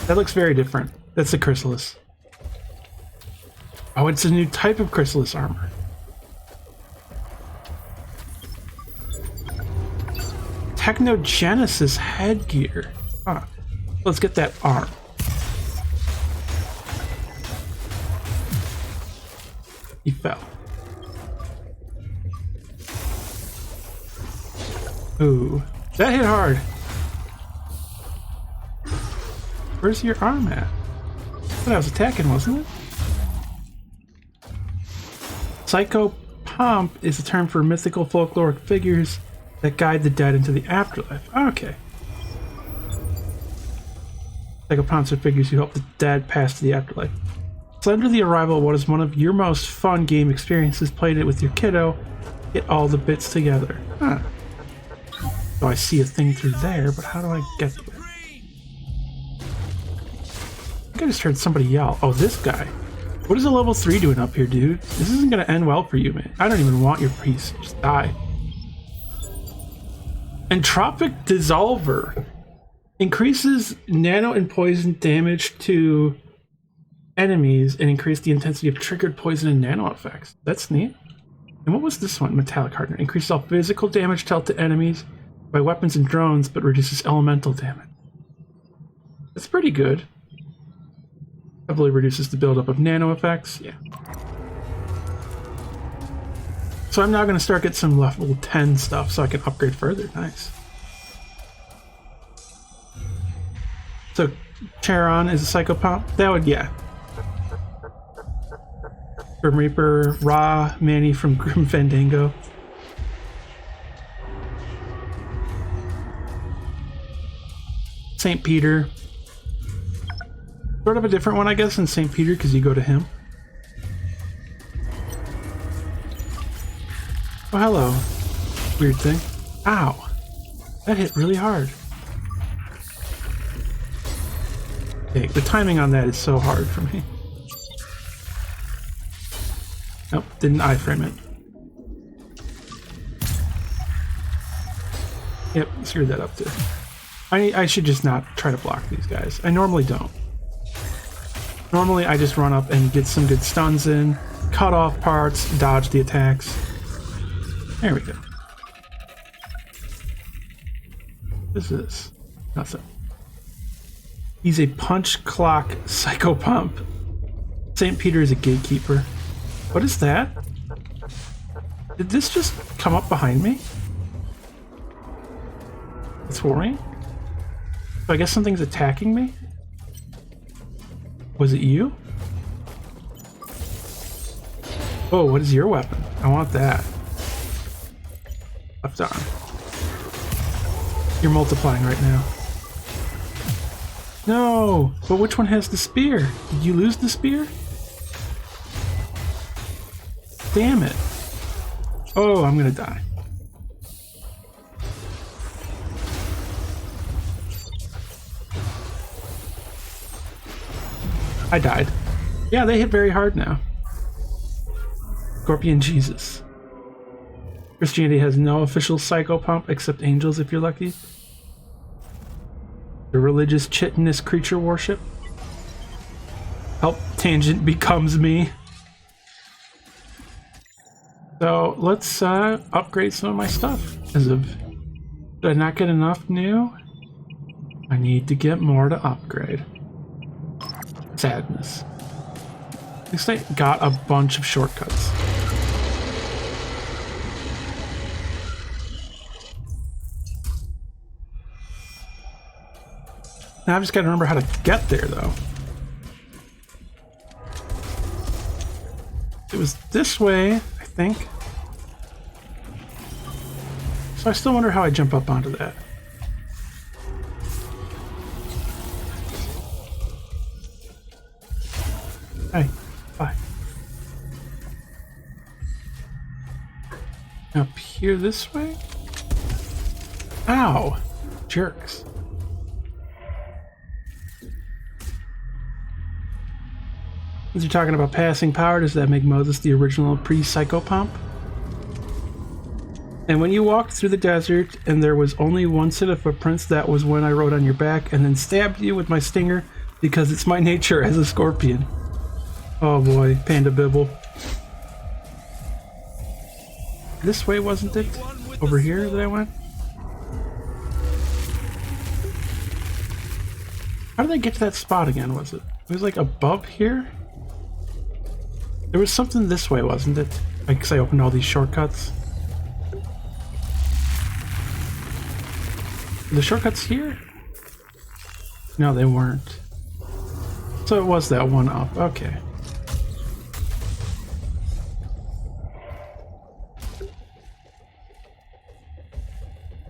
That looks very different. That's the chrysalis. Oh, it's a new type of chrysalis armor. Technogenesis headgear. Huh. Let's get that arm. He fell. Ooh. That hit hard. Where's your arm at? But I was attacking, wasn't it? Psychopomp is a term for mythical folkloric figures that guide the dead into the afterlife. Okay. Psychopomps are figures who help the dead pass to the afterlife. Slender the arrival of what is one of your most fun game experiences. Played it with your kiddo. Get all the bits together. Huh. So I see a thing through there, but how do I get there? I think I just heard somebody yell. Oh, this guy. What is a level 3 doing up here, dude? This isn't gonna end well for you, man. I don't even want your piece. Just die. Entropic Dissolver. Increases nano and poison damage to enemies and increase the intensity of triggered poison and nano effects. That's neat. And what was this one? Metallic Hardener. Increases all physical damage dealt to enemies by weapons and drones, but reduces elemental damage. That's pretty good. Heavily reduces the buildup of nano effects. Yeah. So I'm now going to start getting some level 10 stuff so I can upgrade further. Nice. So Charon is a psychopomp? That would, yeah. Grim Reaper, Ra, Manny from Grim Fandango. St. Peter. Sort of a different one, I guess, than St. Peter, because you go to him. Oh, hello. Weird thing. Ow. That hit really hard. Okay, the timing on that is so hard for me. Nope, didn't iframe it. Yep, screwed that up too. I should just not try to block these guys. I normally don't. Normally I just run up and get some good stuns in, cut off parts, dodge the attacks. There we go. What is this? Nothing. He's a punch clock psychopomp. St. Peter is a gatekeeper. What is that? Did this just come up behind me? It's worrying. So I guess something's attacking me? Was it you? Whoa, what is your weapon? I want that. Left arm. You're multiplying right now. No! But which one has the spear? Did you lose the spear? Damn it. Oh, I'm gonna die. I died. Yeah, they hit very hard now. Scorpion Jesus. Christianity has no official psycho pump except angels if you're lucky. The religious chitinous creature worship. Help tangent becomes me. So let's upgrade some of my stuff. Did I not get enough new? I need to get more to upgrade. Sadness. At least I got a bunch of shortcuts. Now I've just got to remember how to get there, though. It was this way, I think. So I still wonder how I jump up onto that. Hey, bye. Up here this way? Ow! Jerks. Since you're talking about passing power, does that make Moses the original pre-psychopomp? And when you walked through the desert and there was only one set of footprints, that was when I rode on your back and then stabbed you with my stinger because it's my nature as a scorpion. Oh boy, Panda Bibble. This way, wasn't it? Over here that I went? How did I get to that spot again, was it? It was like above here? There was something this way, wasn't it? I guess I opened all these shortcuts. Are the shortcuts here? No, they weren't. So it was that one up. Okay.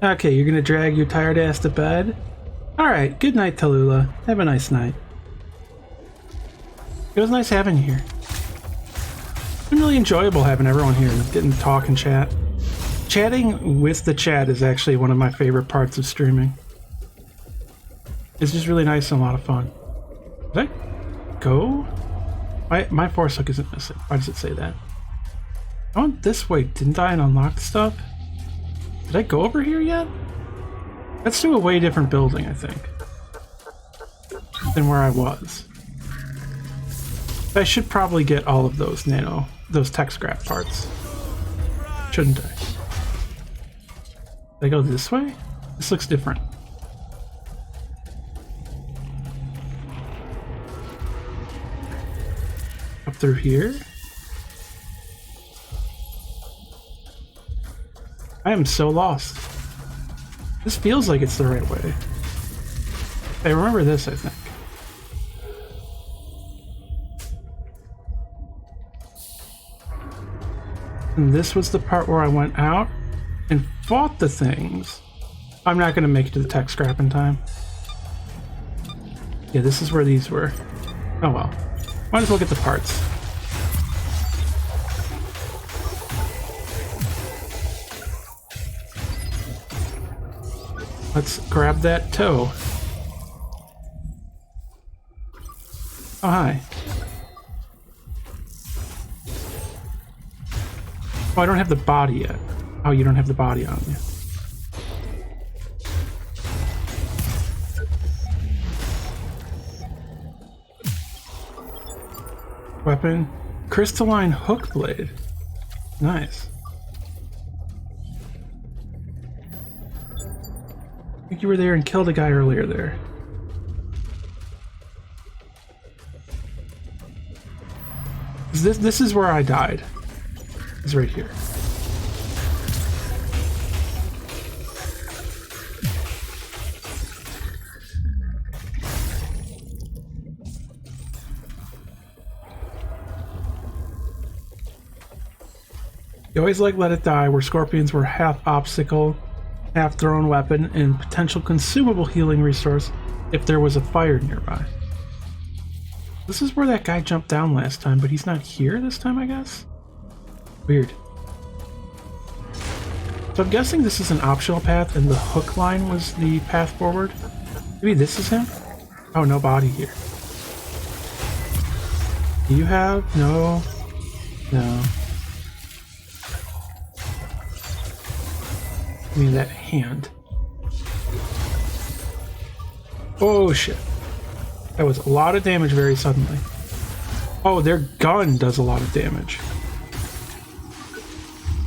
Okay, you're gonna drag your tired ass to bed? Alright, good night, Tallulah. Have a nice night. It was nice having you here. It's been really enjoyable having everyone here and getting to talk and chat. Chatting with the chat is actually one of my favorite parts of streaming. It's just really nice and a lot of fun. Did I go? My force hook isn't missing. Why does it say that? I went this way, didn't I, and unlock stuff? Did I go over here yet? Let's do a way different building, I think, than where I was. I should probably get all of those those tech scrap parts. Shouldn't I? Did I go this way? This looks different. Up through here? I am so lost. This feels like it's the right way. I remember this, I think. And this was the part where I went out and fought the things. I'm not gonna make it to the tech scrap in time. Yeah, this is where these were. Oh well. Might as well get the parts. Let's grab that toe. Oh, hi. Oh, I don't have the body yet. Oh, you don't have the body on you. Weapon. Crystalline hook blade. Nice. I think you were there and killed a guy earlier there. This is where I died. It's right here. You always like Let It Die, where scorpions were half obstacle, half thrown weapon, and potential consumable healing resource if there was a fire nearby. This is where that guy jumped down last time, but he's not here this time, I guess? Weird. So I'm guessing this is an optional path and the hook line was the path forward. Maybe this is him? Oh, no body here. Do you have? No. No. Give me that hand. Oh shit. That was a lot of damage very suddenly. Oh, their gun does a lot of damage.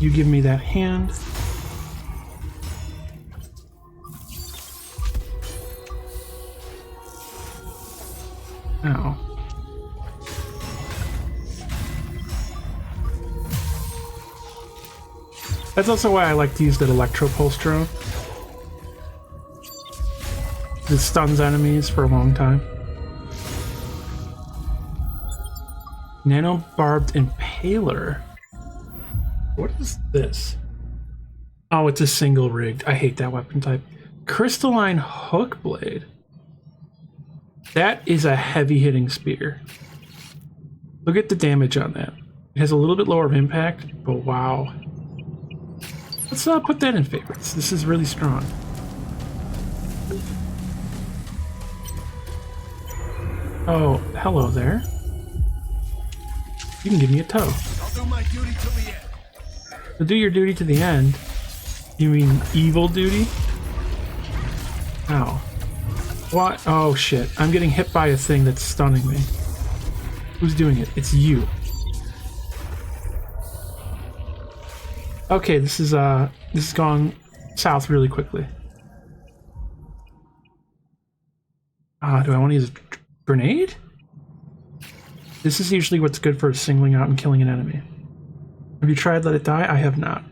You give me that hand. Ow. That's also why I like to use that electro pulse drone. It stuns enemies for a long time. Nano barbed impaler. What is this? Oh, it's a single rigged. I hate that weapon type. Crystalline hook blade. That is a heavy hitting spear. Look at the damage on that. It has a little bit lower of impact, but wow. Let's put that in favorites. This is really strong. Oh, hello there. You can give me a toe. I'll do my duty till the end. So do your duty to the end. You mean evil duty? Ow. What? Oh shit. I'm getting hit by a thing that's stunning me. Who's doing it? It's you. Okay, this is gone south really quickly. Do I want to use a grenade? This is usually what's good for singling out and killing an enemy. Have you tried Let It Die? I have not.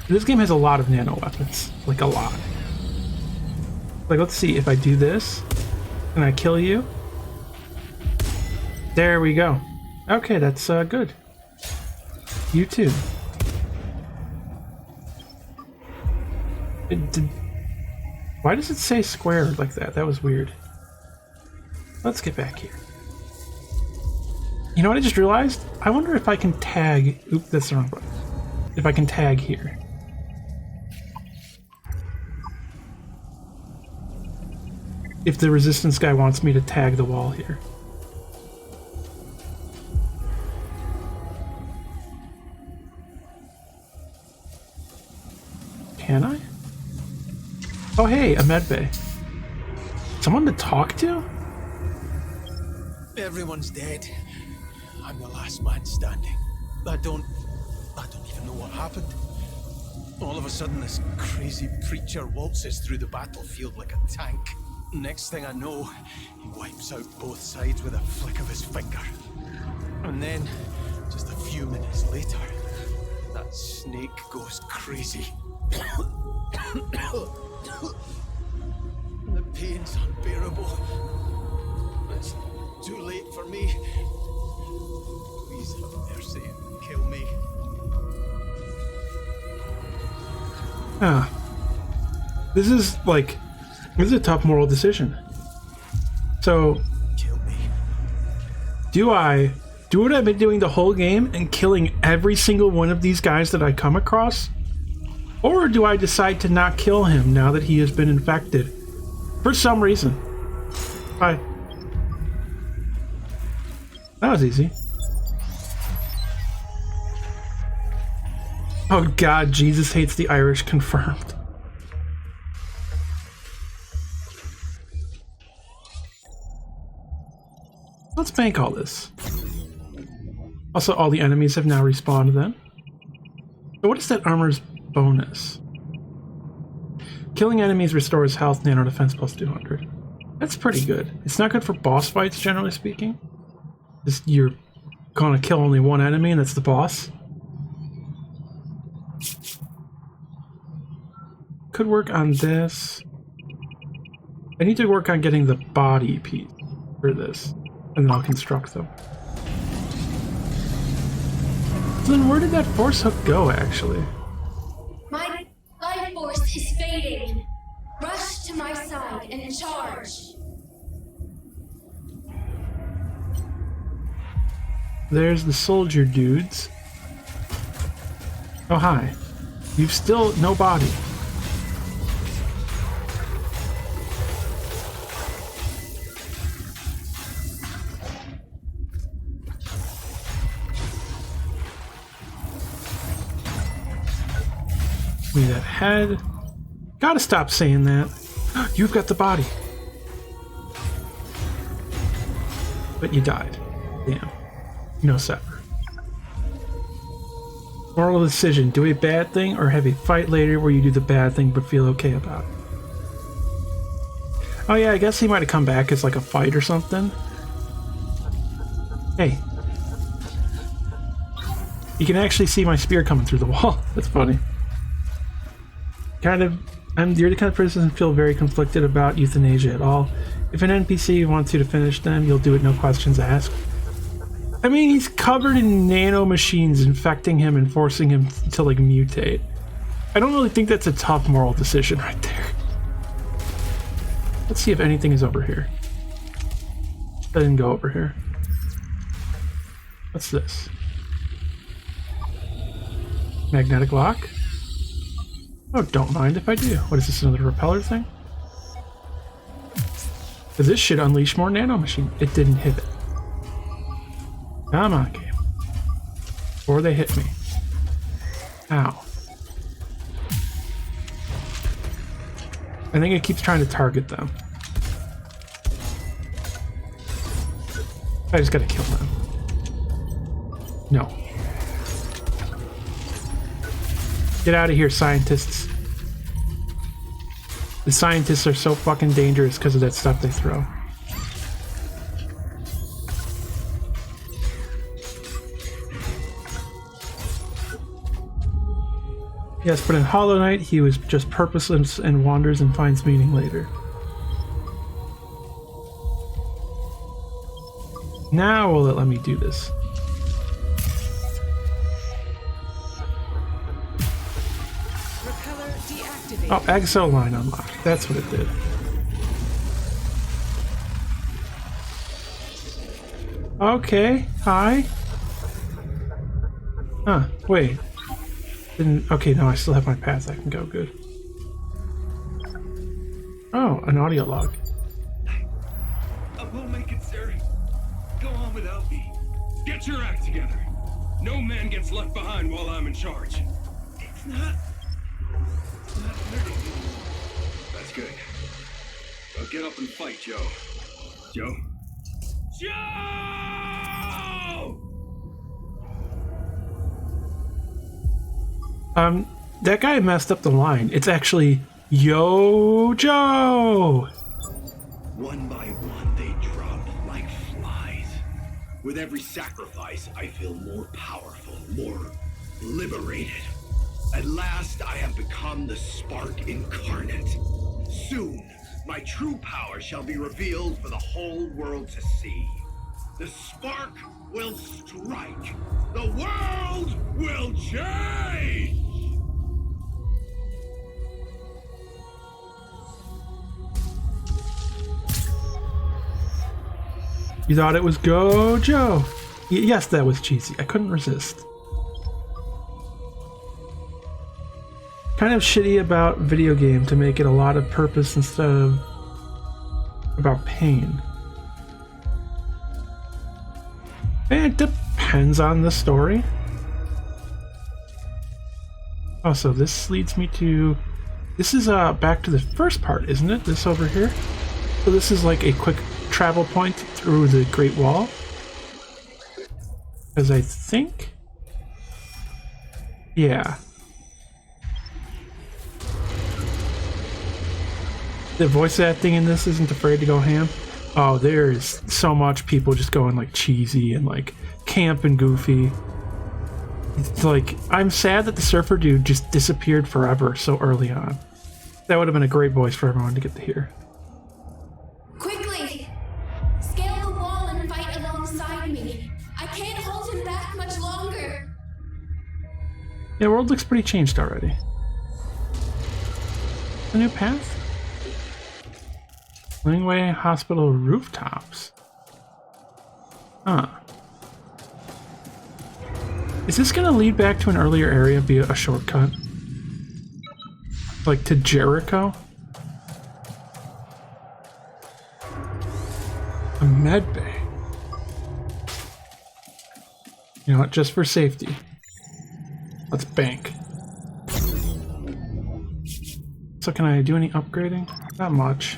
This game has a lot of nano weapons. Like, a lot. Like, let's see. If I do this, can I kill you? There we go. Okay, that's good. You too. Why does it say square like that? That was weird. Let's get back here. You know what I just realized? I wonder if I can tag... Oop, that's the wrong button. If I can tag here. If the resistance guy wants me to tag the wall here. Can I? Oh hey, a medbay. Someone to talk to? Everyone's dead. I'm the last man standing. I don't even know what happened. All of a sudden, this crazy preacher waltzes through the battlefield like a tank. Next thing I know, he wipes out both sides with a flick of his finger. And then, just a few minutes later, that snake goes crazy. The pain's unbearable. It's too late for me. Please have mercy and kill me. Ah. This is a tough moral decision. So, Kill me. do I do what I've been doing the whole game and killing every single one of these guys that I come across? Or do I decide to not kill him now that he has been infected? For some reason. Bye. That was easy. Oh god, Jesus hates the Irish, confirmed. Let's bank all this. Also, all the enemies have now respawned then. So what is that armor's bonus? Killing enemies restores health, nano defense plus 200. That's pretty good. It's not good for boss fights, generally speaking. You're gonna kill only one enemy and that's the boss. Could work on this. I need to work on getting the body piece for this, and then I'll construct them. So then where did that force hook go, actually? My life force is fading. Rush to my side and charge. There's the soldier dudes. Oh, hi. You've still no body. Give me that head. Gotta stop saying that. You've got the body. But you died. Damn. No Sever. Moral decision. Do a bad thing or have a fight later where you do the bad thing but feel okay about it. Oh yeah, I guess he might have come back as like a fight or something. Hey. You can actually see my spear coming through the wall. That's funny. You're the kind of person who doesn't feel very conflicted about euthanasia at all. If an NPC wants you to finish them, you'll do it no questions asked. I mean, he's covered in nano machines infecting him and forcing him to like mutate. I don't really think that's a tough moral decision right there. Let's see if anything is over here. I didn't go over here. What's this? Magnetic lock? Oh, don't mind if I do. What is this, another repeller thing? Because this should unleash more nanomachine. It didn't hit it. Come on, game. Or they hit me. Ow. I think it keeps trying to target them. I just gotta kill them. No. Get out of here, scientists. The scientists are so fucking dangerous because of that stuff they throw. Yes, but in Hollow Knight, he was just purposeless and wanders and finds meaning later. Now will it let me do this? Oh, exo line unlocked. That's what it did. Okay, hi. Huh, wait. Didn't, okay, no, I still have my path. I can go good. Oh, an audio log. I will make it, sir. Go on without me. Get your act together. No man gets left behind while I'm in charge. It's not hurting me. That's good. Now get up and fight, Joe. Joe? Joe! That guy messed up the line. It's actually Yo Joe! One by one, they drop like flies. With every sacrifice, I feel more powerful, more liberated. At last, I have become the spark incarnate. Soon, my true power shall be revealed for the whole world to see. The spark will strike. The world will change! You thought it was Go Joe? Yes, that was cheesy. I couldn't resist. Kind of shitty about video game to make it a lot of purpose instead of about pain. It depends on the story. Oh, so this leads me to... This is back to the first part, isn't it? This over here? So this is like a quick travel point through the Great Wall. Because I think... Yeah. The voice acting in this isn't afraid to go ham. Oh, there's so much people just going like cheesy and like camp and goofy. It's like, I'm sad that the surfer dude just disappeared forever so early on. That would have been a great voice for everyone to get to hear. Quickly! Scale the wall and fight alongside me. I can't hold him back much longer. Yeah, the world looks pretty changed already. A new path? Langway Hospital rooftops. Huh. Is this gonna lead back to an earlier area via a shortcut? Like to Jericho? A med bay. You know what, just for safety. Let's bank. So can I do any upgrading? Not much.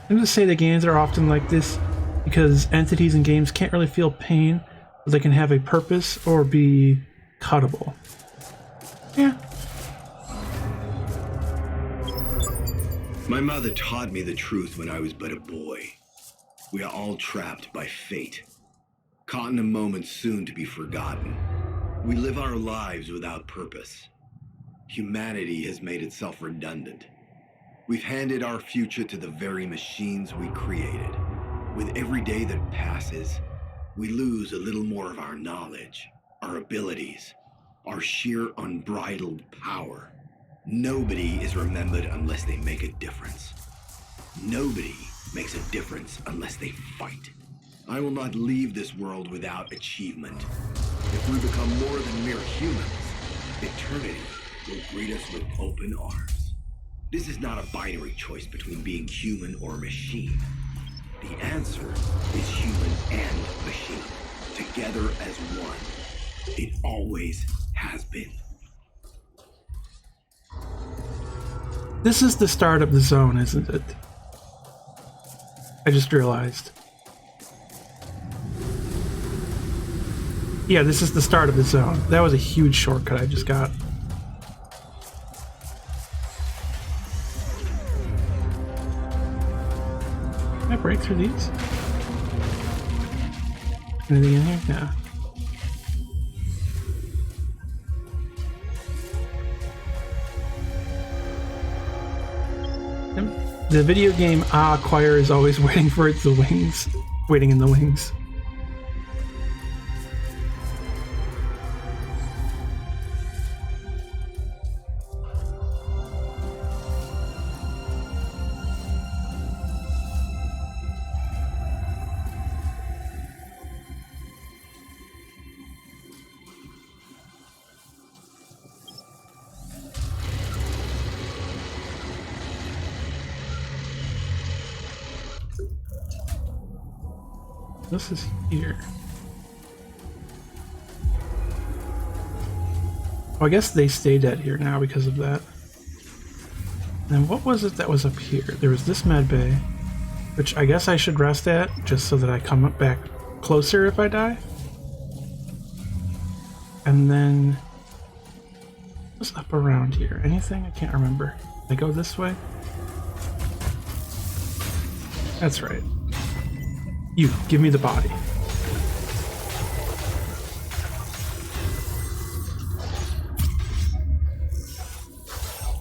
I'm gonna say the games are often like this because entities in games can't really feel pain, but they can have a purpose or be cuttable. Yeah. My mother taught me the truth when I was but a boy. We are all trapped by fate, caught in a moment soon to be forgotten. We live our lives without purpose. Humanity has made itself redundant. We've handed our future to the very machines we created. With every day that passes, we lose a little more of our knowledge, our abilities, our sheer unbridled power. Nobody is remembered unless they make a difference. Nobody makes a difference unless they fight. I will not leave this world without achievement. If we become more than mere humans, eternity will greet us with open arms. This is not a binary choice between being human or machine. The answer is human and machine, together as one. It always has been. This is the start of the zone, isn't it? I just realized. Yeah, this is the start of the zone. That was a huge shortcut I just got. Can I break through these? Anything in here? No. The video game choir is always waiting for its wings. Waiting in the wings. This is here. Oh, I guess they stay dead here now because of that. And what was it that was up here? There was this med bay, which I guess I should rest at just so that I come up back closer if I die. And then what's up around here? Anything? I can't remember. Did I go this way? That's right. You, give me the body.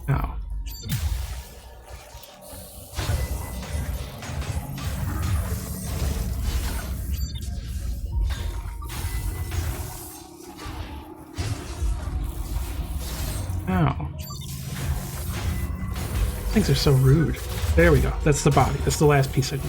Now. Ow. Things are so rude. There we go. That's the body. That's the last piece I need.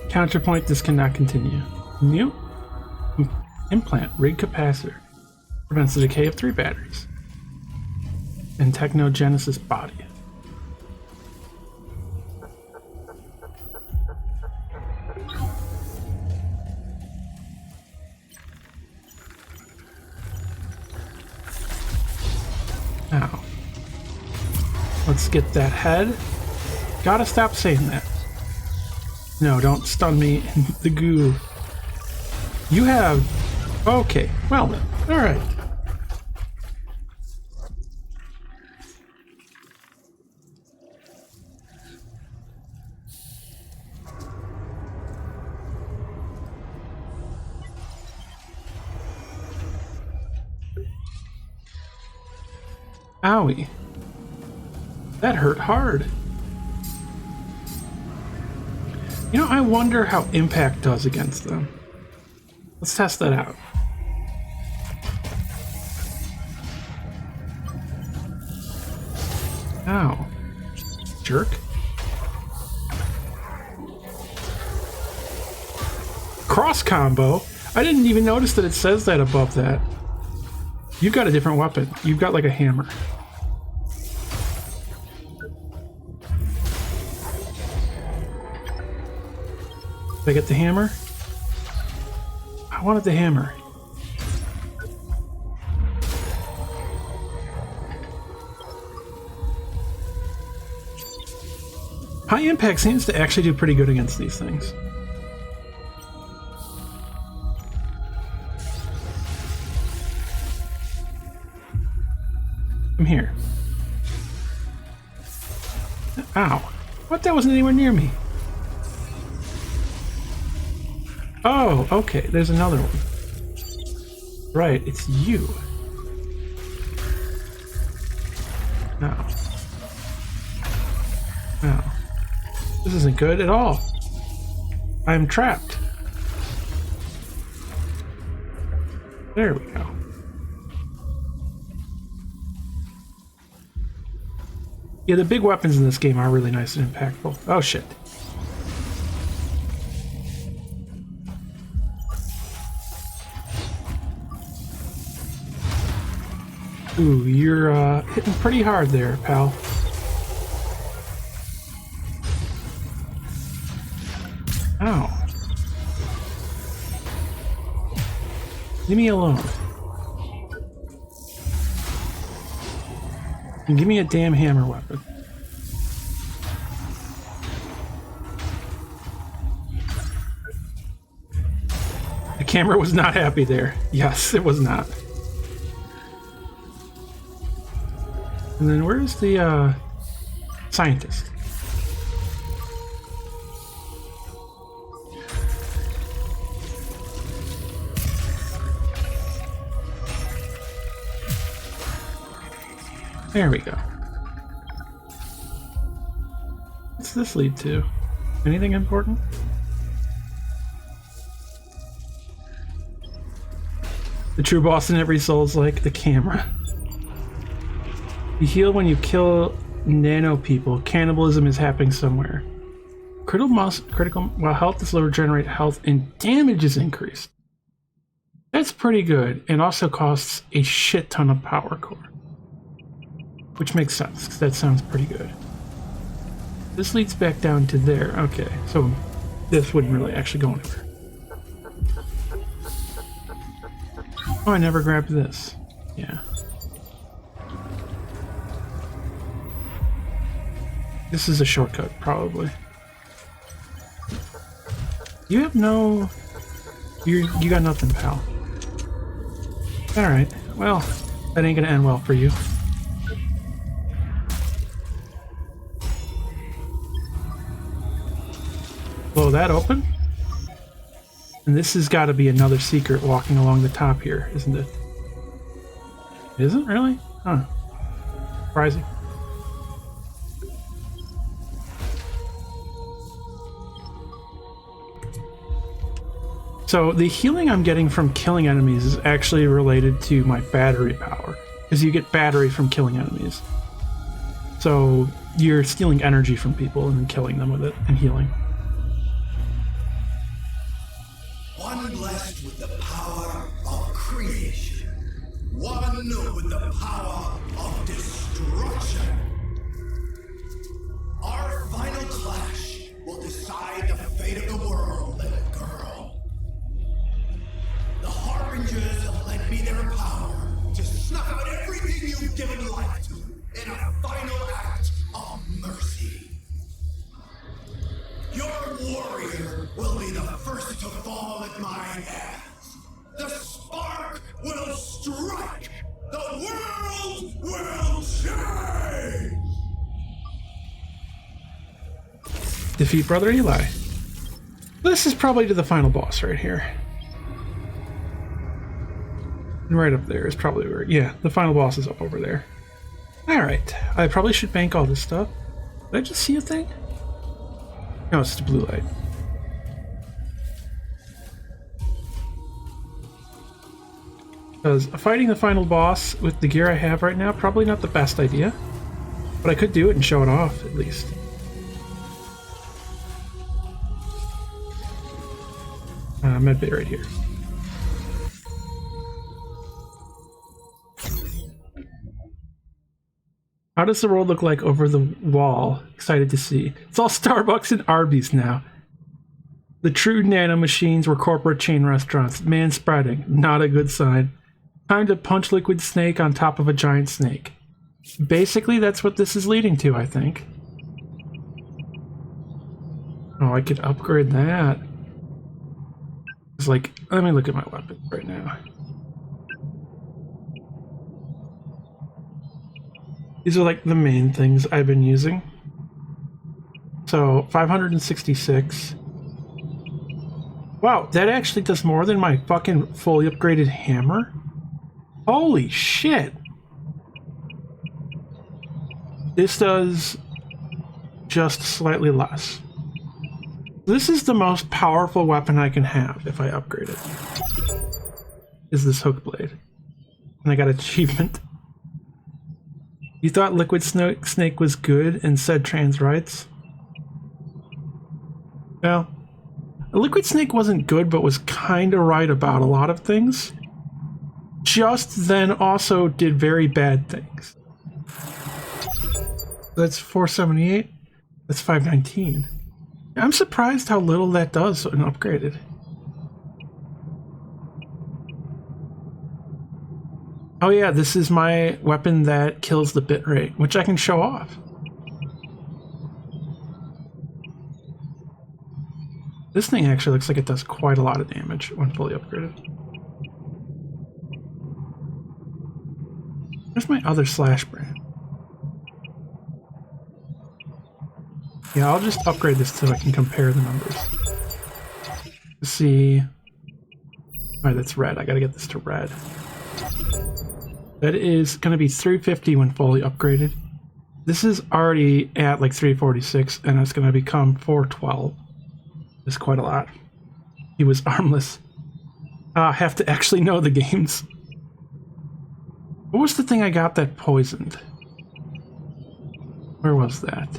Counterpoint, this cannot continue. New? Implant, rig capacitor. Prevents the decay of 3 batteries. And Technogenesis body. Now, let's get that head. Gotta stop saying that. No, don't stun me in the goo. You have... Okay, well then. Alright. Owie. That hurt hard. You know, I wonder how impact does against them. Let's test that out. Ow. Jerk. Cross combo? I didn't even notice that it says that above that. You've got a different weapon. You've got like a hammer. Did I get the hammer? I wanted the hammer. High impact seems to actually do pretty good against these things. Come here. Ow. What? That wasn't anywhere near me. Oh, okay. There's another one. Right, it's you. Ow. Ow. This isn't good at all. I'm trapped. There we go. Yeah, the big weapons in this game are really nice and impactful. Oh shit. Ooh, you're hitting pretty hard there, pal. Ow. Leave me alone. And give me a damn hammer weapon. The camera was not happy there. Yes, it was not. And then where's the scientist? There we go. What's this lead to? Anything important? The true boss in every soul is like the camera. You heal when you kill nano people. Cannibalism is happening somewhere. Critical while health is low, regenerate health and damage is increased. That's pretty good, and also costs a shit ton of power core. Which makes sense, because that sounds pretty good. This leads back down to there. Okay, so this wouldn't really actually go anywhere. Oh, I never grabbed this. Yeah. This is a shortcut, probably. You have no... You got nothing, pal. Alright, well, that ain't gonna end well for you. Blow that open. And this has got to be another secret walking along the top here, isn't it? Is it really? Huh. Surprising. So the healing I'm getting from killing enemies is actually related to my battery power, because you get battery from killing enemies. So you're stealing energy from people and then killing them with it and healing. One blessed with the power of creation. One with the power of destruction. Our final clash will decide the fate of the world, little girl. The Harbingers have lent me their power to snuff out everything you've given life to in a final act of mercy. Your warrior will be the first to fall at my hands. The spark will strike. The world will change. Defeat Brother Eli. This is probably to the final boss right here. And right up there is probably where... Yeah, the final boss is up over there. Alright, I probably should bank all this stuff. Did I just see a thing? No, it's the blue light. Because fighting the final boss with the gear I have right now, probably not the best idea. But I could do it and show it off, at least. Medbay right here. How does the world look like over the wall? Excited to see. It's all Starbucks and Arby's now. The true nano machines were corporate chain restaurants. Man spreading. Not a good sign. Time to punch Liquid Snake on top of a giant snake. Basically, that's what this is leading to, I think. Oh, I could upgrade that. It's like, let me look at my weapon right now. These are like the main things I've been using. So 566. Wow, that actually does more than my fucking fully upgraded hammer. Holy shit. This does just slightly less. This is the most powerful weapon I can have if I upgrade it. Is this hook blade. And I got achievement. You thought Liquid Snake was good and said trans rights? Well, Liquid Snake wasn't good, but was kinda right about a lot of things. Just then also did very bad things. That's 478. That's 519. I'm surprised how little that does when upgraded. Oh yeah, this is my weapon that kills the bit rate, which I can show off. This thing actually looks like it does quite a lot of damage when fully upgraded. Where's my other slash brand? Yeah, I'll just upgrade this so I can compare the numbers. Let's see. Alright, that's red. I gotta get this to red. That is going to be 350 when fully upgraded. This is already at like 346, and it's going to become 412. That's quite a lot. He was armless. I have to actually know the games. What was the thing I got that poisoned? Where was that?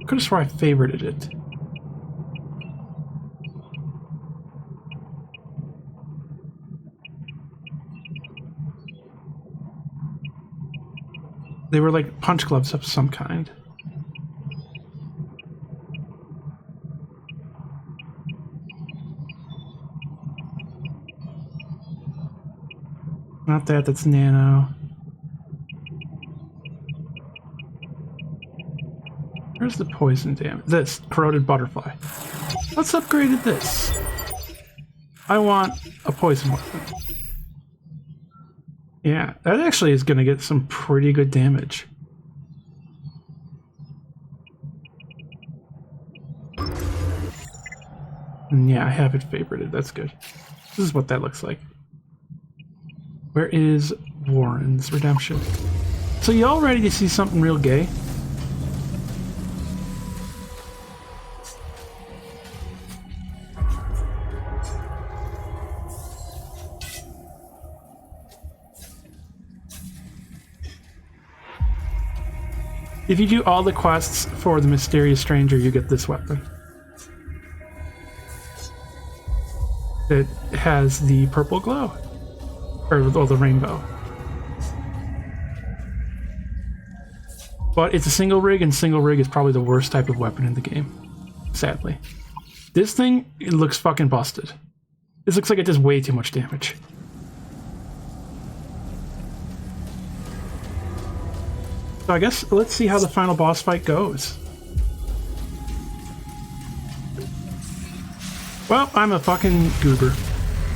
I could have sworn I favorited it. They were like punch gloves of some kind. Not that, that's nano. Where's the poison damage? This, corroded butterfly. Let's upgrade this. I want a poison weapon. Yeah, that actually is going to get some pretty good damage. And yeah, I have it favorited. That's good. This is what that looks like. Where is Warren's Redemption? So y'all ready to see something real gay? If you do all the quests for the mysterious stranger, you get this weapon. It has the purple glow. Or the rainbow. But it's a single rig, and single rig is probably the worst type of weapon in the game. Sadly. This thing, it looks fucking busted. This looks like it does way too much damage. So I guess let's see how the final boss fight goes. Well, I'm a fucking goober.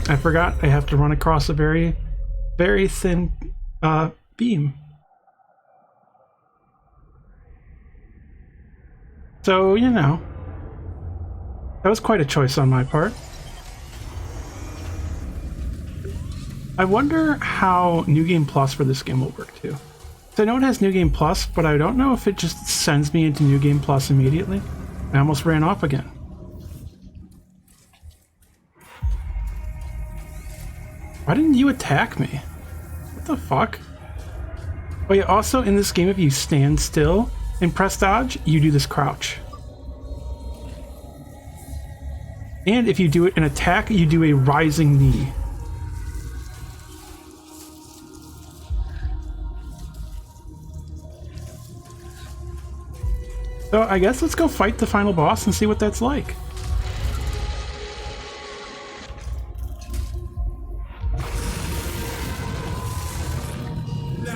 I forgot I have to run across a very, very thin beam. So, you know, that was quite a choice on my part. I wonder how New Game Plus for this game will work too. So I know it has New Game Plus, but I don't know if it just sends me into New Game Plus immediately. I almost ran off again. Why didn't you attack me? What the fuck? Oh yeah, also in this game, if you stand still and press dodge, you do this crouch. And if you do it in attack, you do a rising knee. So I guess let's go fight the final boss and see what that's like. Now,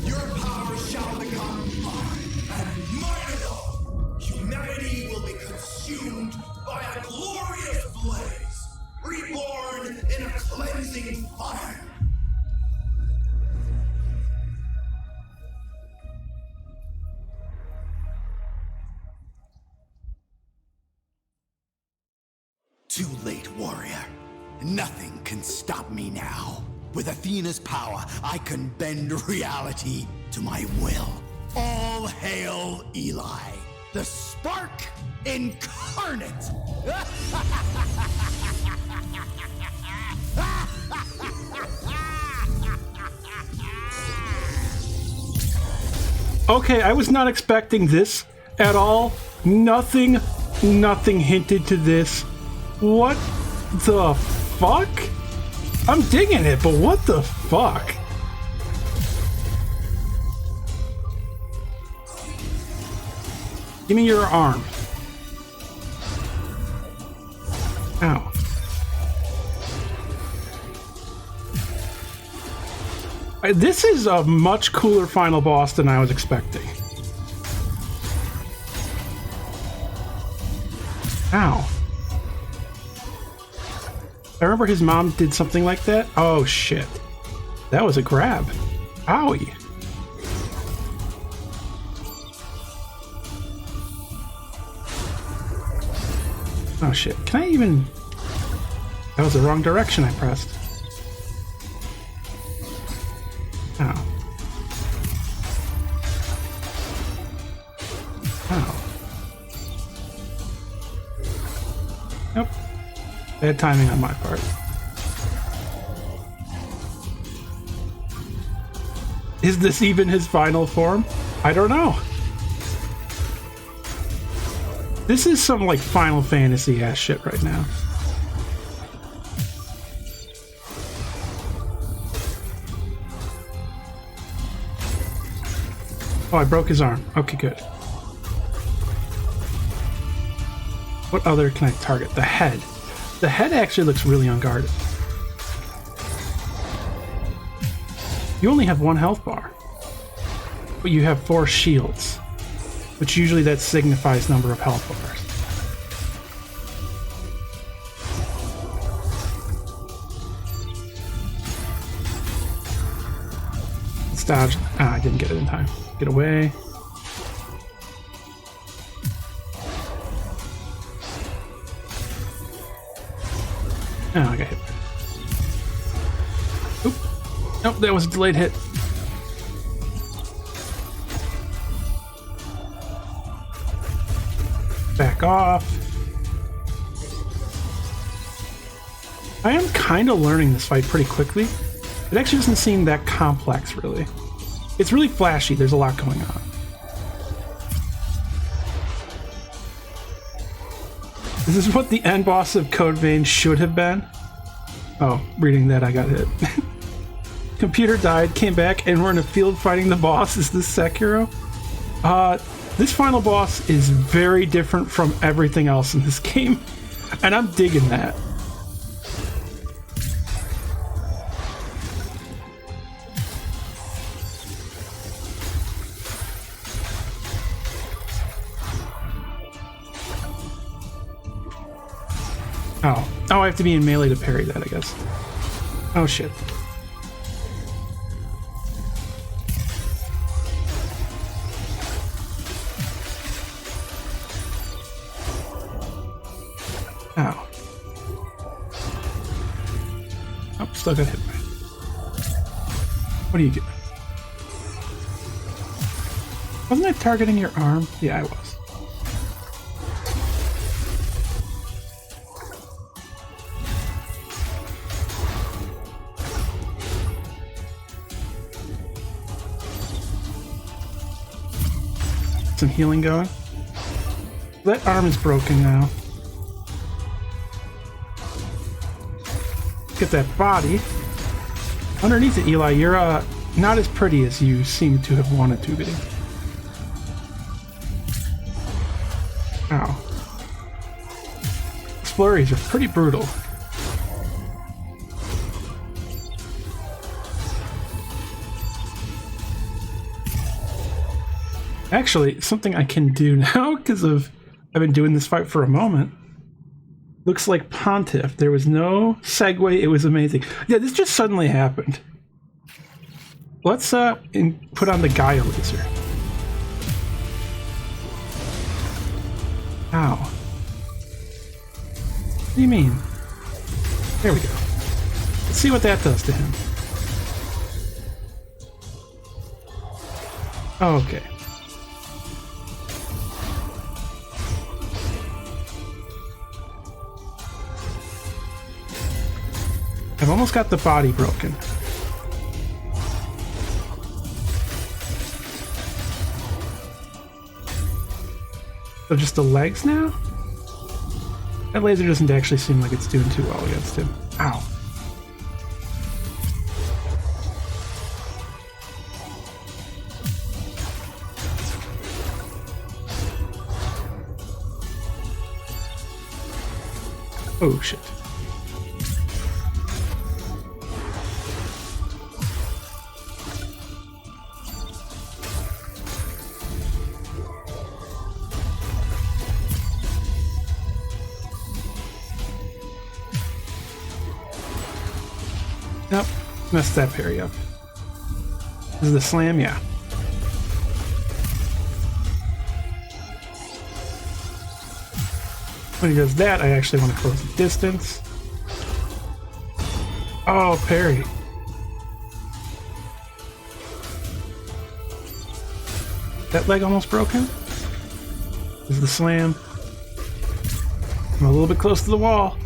your power shall become mine, and mine alone. Humanity will be consumed by a glorious blaze, reborn in a cleansing fire. Too late, warrior. Nothing can stop me now. With Athena's power, I can bend reality to my will. All hail Eli, the spark incarnate! Okay, I was not expecting this at all. Nothing hinted to this. What the fuck? I'm digging it, but what the fuck? Give me your arm. Ow. This is a much cooler final boss than I was expecting. Ow. I remember his mom did something like that. Oh shit. That was a grab. Owie. Oh shit. Can I even... That was the wrong direction I pressed. Ow. Ow. Nope. Bad timing on my part. Is this even his final form? I don't know. This is some like Final Fantasy ass shit right now. Oh, I broke his arm. Okay, good. What other can I target? The head. The head actually looks really unguarded. You only have 1 health bar, but you have 4 shields, which usually that signifies number of health bars. Let's dodge. Ah, I didn't get it in time. Get away. Oh, I got hit. Oop. Nope, that was a delayed hit. Back off. I am kind of learning this fight pretty quickly. It actually doesn't seem that complex, really. It's really flashy. There's a lot going on. This is what the end boss of Code Vein should have been. Oh, reading that, I got hit. Computer died, came back, and we're in a field fighting the boss. Is this Sekiro? This final boss is very different from everything else in this game, and I'm digging that. Oh, I have to be in melee to parry that, I guess. Oh shit. Ow. Oh, still got hit by it. What do you get? Wasn't I targeting your arm? Yeah, I was. Some healing going. That arm is broken now. Get that body. Underneath it, Eli, you're not as pretty as you seem to have wanted to be. Ow. These flurries are pretty brutal. Actually, something I can do now, because I've been doing this fight for a moment. Looks like Pontiff. There was no segue. It was amazing. Yeah, this just suddenly happened. Let's put on the Gaia laser. Ow. What do you mean? There we go. Let's see what that does to him. Okay. I've almost got the body broken. So just the legs now? That laser doesn't actually seem like it's doing too well against him. Ow. Oh shit. Nope, messed that parry up. This is the slam, yeah. When he does that, I actually want to close the distance. Oh, parry. That leg almost broken. This is the slam. I'm a little bit close to the wall.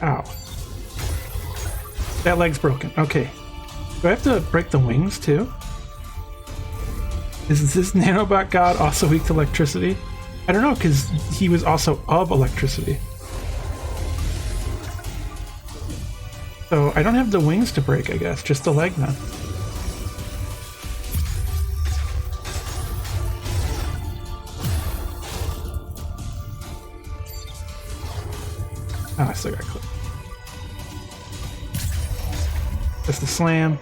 Ow. That leg's broken. Okay. Do I have to break the wings too? Is this nanobot god also weak to electricity? I don't know, because he was also of electricity. So I don't have the wings to break, I guess. Just the leg then. Oh, I still got clipped. That's the slam.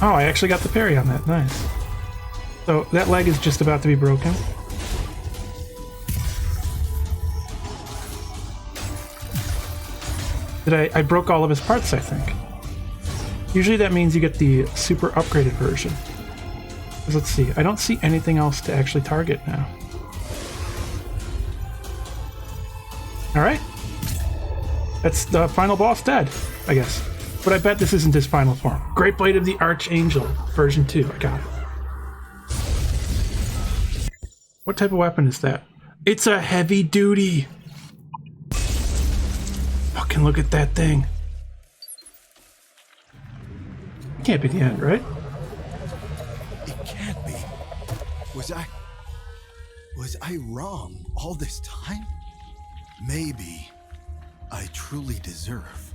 Oh, I actually got the parry on that. Nice. So that leg is just about to be broken. I broke all of his parts, I think. Usually that means you get the super upgraded version. Let's see. I don't see anything else to actually target now. Alright. That's the final boss dead, I guess. But I bet this isn't his final form. Great Blade of the Archangel, version 2. I got it. What type of weapon is that? It's a heavy duty! Fucking look at that thing. It can't be the end, right? It can't be. Was I wrong all this time? Maybe I truly deserve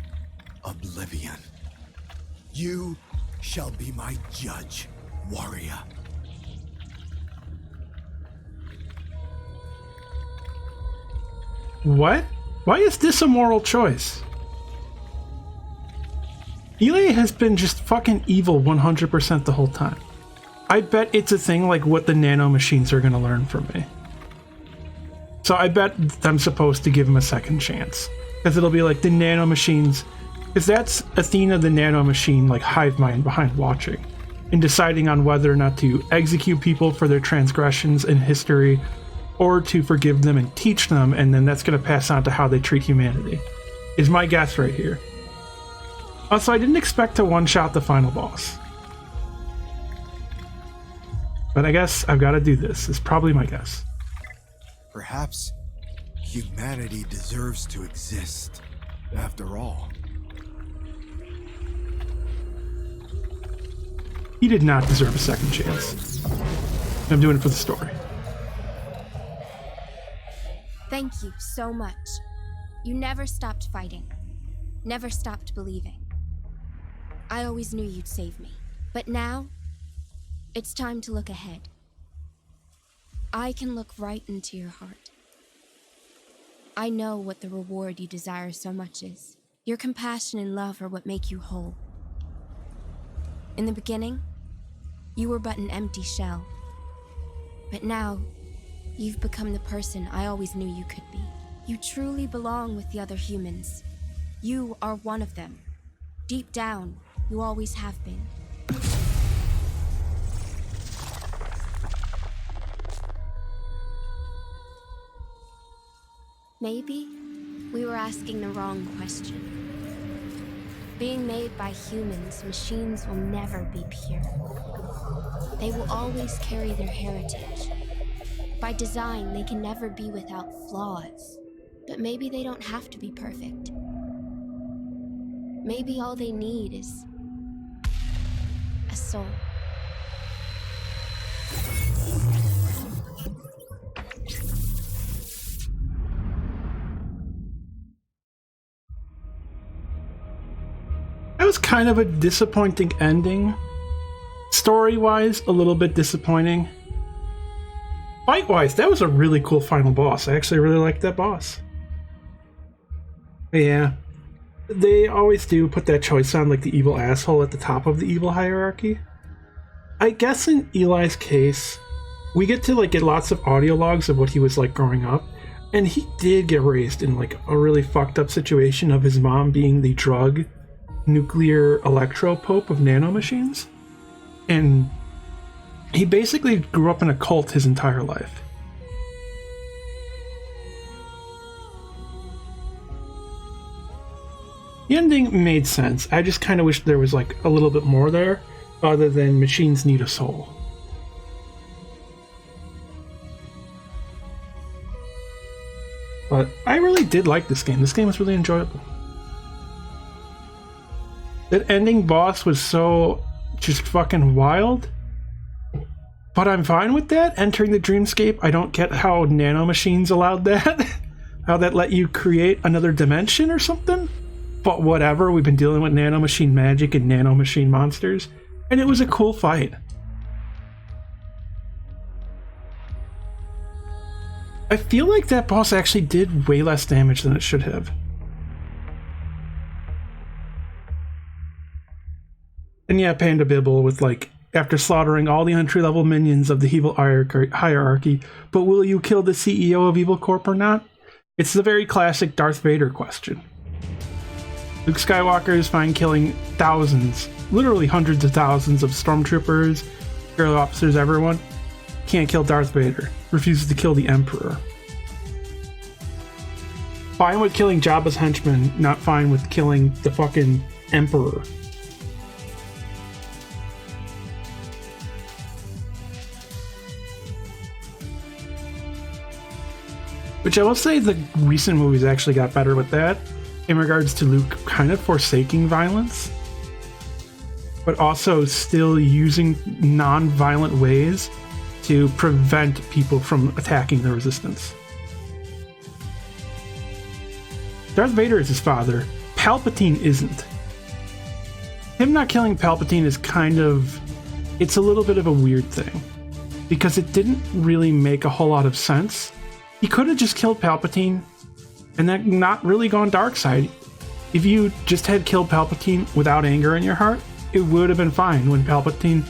oblivion. You shall be my judge, warrior. What? Why is this a moral choice? Eli has been just fucking evil 100% the whole time. I bet it's a thing like what the nano machines are gonna learn from me. So I bet I'm supposed to give him a second chance. Because it'll be like the nano machines Because that's Athena the nanomachine, like hive mind behind watching, and deciding on whether or not to execute people for their transgressions in history, or to forgive them and teach them, and then that's going to pass on to how they treat humanity, is my guess right here. Also, I didn't expect to one-shot the final boss. But I guess I've got to do this. It's probably my guess. Perhaps humanity deserves to exist, after all. He did not deserve a second chance. I'm doing it for the story. Thank you so much. You never stopped fighting. Never stopped believing. I always knew you'd save me. But now, it's time to look ahead. I can look right into your heart. I know what the reward you desire so much is. Your compassion and love are what make you whole. In the beginning, you were but an empty shell. But now, you've become the person I always knew you could be. You truly belong with the other humans. You are one of them. Deep down, you always have been. Maybe we were asking the wrong question. Being made by humans, machines will never be pure. They will always carry their heritage. By design, they can never be without flaws. But maybe they don't have to be perfect. Maybe all they need is a soul. That was kind of a disappointing ending. Story-wise, a little bit disappointing. Fight-wise, that was a really cool final boss. I actually really liked that boss. But yeah, they always do put that choice on, like the evil asshole at the top of the evil hierarchy. I guess in Eli's case, we get to like get lots of audio logs of what he was like growing up, and he did get raised in like a really fucked up situation of his mom being the drug nuclear electro-pope of nanomachines. And he basically grew up in a cult his entire life. The ending made sense. I just kind of wish there was like a little bit more there, other than machines need a soul. But I really did like this game. This game was really enjoyable. That ending boss was so just fucking wild. But I'm fine with that. Entering the dreamscape, I don't get how nanomachines allowed that. How that let you create another dimension or something. But whatever, we've been dealing with nanomachine magic and nanomachine monsters. And it was a cool fight. I feel like that boss actually did way less damage than it should have. And yeah, Panda Bibble with like, after slaughtering all the entry-level minions of the evil hierarchy, but will you kill the CEO of Evil Corp or not? It's the very classic Darth Vader question. Luke Skywalker is fine killing thousands, literally hundreds of thousands of stormtroopers, imperial officers, everyone. Can't kill Darth Vader. Refuses to kill the Emperor. Fine with killing Jabba's henchmen, not fine with killing the fucking Emperor. Which I will say the recent movies actually got better with that, in regards to Luke kind of forsaking violence, but also still using non-violent ways to prevent people from attacking the Resistance. Darth Vader is his father. Palpatine isn't. Him not killing Palpatine is kind of... it's a little bit of a weird thing, because it didn't really make a whole lot of sense. He could have just killed Palpatine and then not really gone dark side. If you just had killed Palpatine without anger in your heart, it would have been fine. When Palpatine...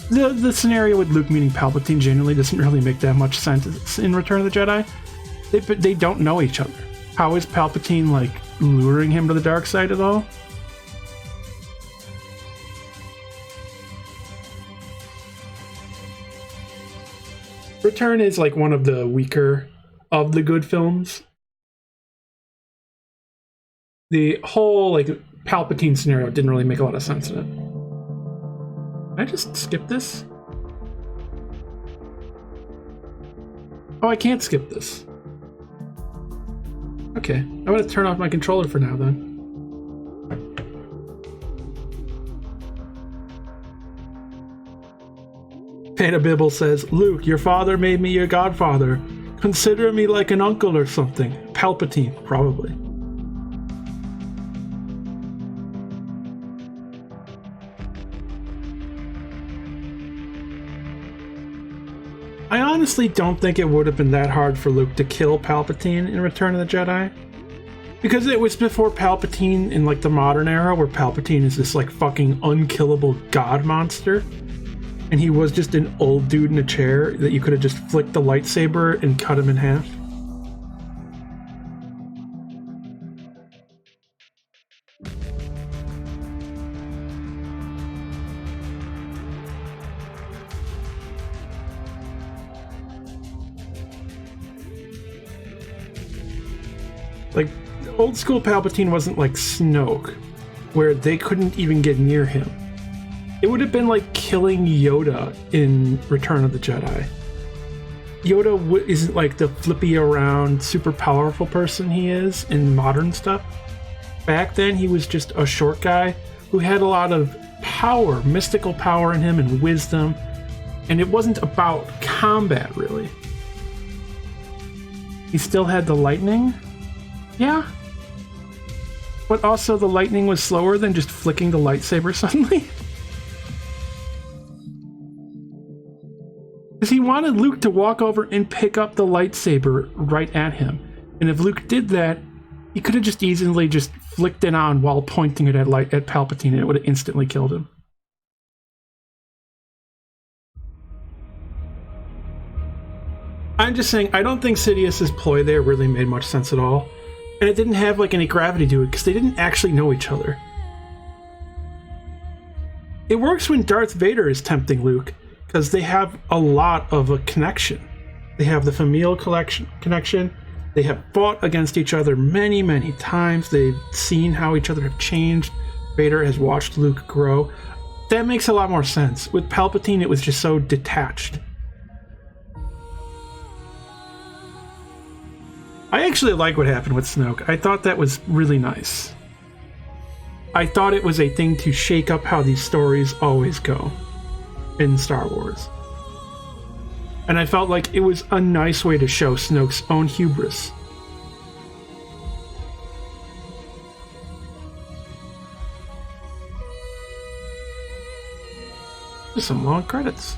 The scenario with Luke meeting Palpatine generally doesn't really make that much sense in Return of the Jedi. They don't know each other. How is Palpatine, like, luring him to the dark side at all. Return is like one of the weaker of the good films. The whole like Palpatine scenario didn't really make a lot of sense in it. Can I just skip this? Oh, I can't skip this. Okay, I'm gonna turn off my controller for now then. Panda Bibble says, Luke, your father made me your godfather. Consider me like an uncle or something. Palpatine, probably. I honestly don't think it would have been that hard for Luke to kill Palpatine in Return of the Jedi. Because it was before Palpatine in like the modern era where Palpatine is this like fucking unkillable god monster. And he was just an old dude in a chair that you could have just flicked the lightsaber and cut him in half. Like, old school Palpatine wasn't like Snoke, where they couldn't even get near him. It would have been like killing Yoda in Return of the Jedi. Yoda isn't like the flippy around, super powerful person he is in modern stuff. Back then, he was just a short guy who had a lot of power, mystical power in him and wisdom, and it wasn't about combat, really. He still had the lightning, yeah, but also the lightning was slower than just flicking the lightsaber suddenly. Because he wanted Luke to walk over and pick up the lightsaber right at him. And if Luke did that, he could have just easily just flicked it on while pointing it at Palpatine, and it would have instantly killed him. I'm just saying, I don't think Sidious's ploy there really made much sense at all. And it didn't have like any gravity to it, because they didn't actually know each other. It works when Darth Vader is tempting Luke, because they have a lot of a connection. They have the familial connection. They have fought against each other many, many times. They've seen how each other have changed. Vader has watched Luke grow. That makes a lot more sense. With Palpatine, it was just so detached. I actually like what happened with Snoke. I thought that was really nice. I thought it was a thing to shake up how these stories always go in Star Wars. And I felt like it was a nice way to show Snoke's own hubris. There's some long credits.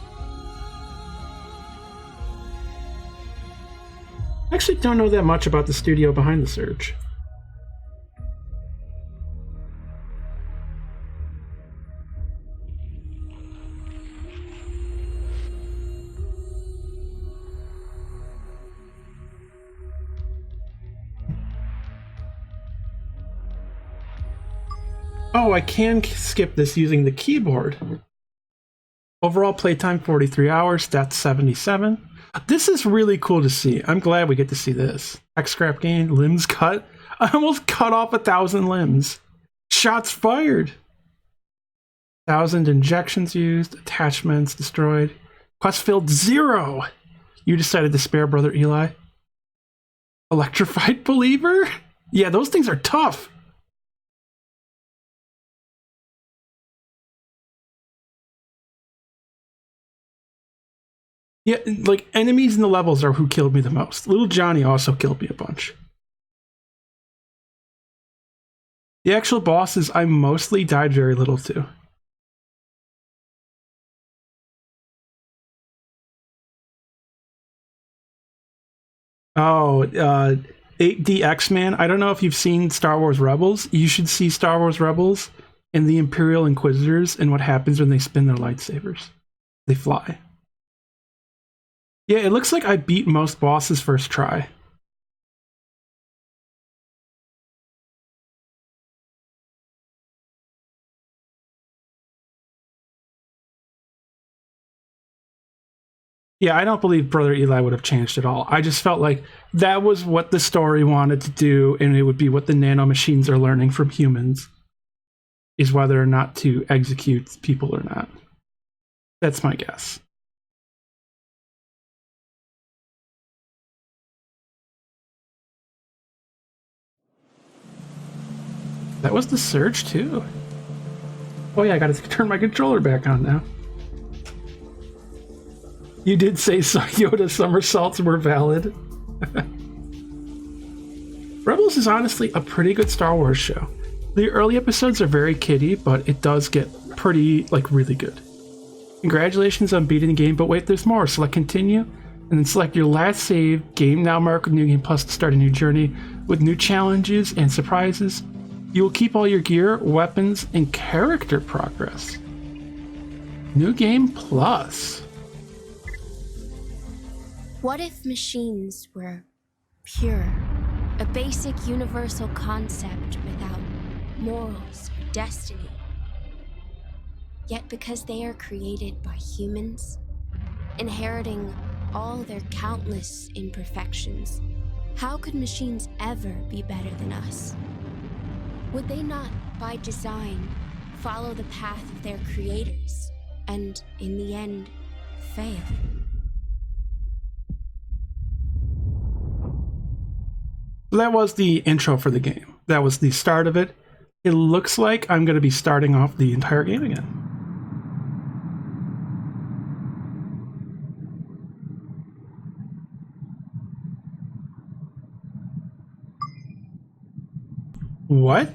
I actually don't know that much about the studio behind the Surge. Oh, I can skip this using the keyboard. Overall playtime 43 hours, that's 77. This is really cool to see. I'm glad we get to see this. X scrap gain, limbs cut. I almost cut off 1,000 limbs. Shots fired. 1,000 injections used, attachments destroyed. Quest filled 0. You decided to spare Brother Eli. Electrified believer? Yeah, those things are tough. Yeah, like, enemies in the levels are who killed me the most. Little Johnny also killed me a bunch. The actual bosses, I mostly died very little to. Oh, 8D X-Man. I don't know if you've seen Star Wars Rebels. You should see Star Wars Rebels and the Imperial Inquisitors and what happens when they spin their lightsabers. They fly. Yeah, it looks like I beat most bosses first try. Yeah, I don't believe Brother Eli would have changed at all. I just felt like that was what the story wanted to do, and it would be what the nanomachines are learning from humans, is whether or not to execute people or not. That's my guess. That was the surge too. Oh yeah, I gotta turn my controller back on now. You did say Yoda somersaults were valid. Rebels is honestly a pretty good Star Wars show. The early episodes are very kiddie, but it does get pretty, like, really good. Congratulations on beating the game, but wait, there's more. Select continue, and then select your last save. Game now mark with New Game Plus to start a new journey with new challenges and surprises. You will keep all your gear, weapons, and character progress. New Game Plus. What if machines were pure? A basic universal concept without morals or destiny. Yet because they are created by humans, inheriting all their countless imperfections, how could machines ever be better than us? Would they not, by design, follow the path of their creators, and in the end, fail? That was the intro for the game. That was the start of it. It looks like I'm going to be starting off the entire game again. What?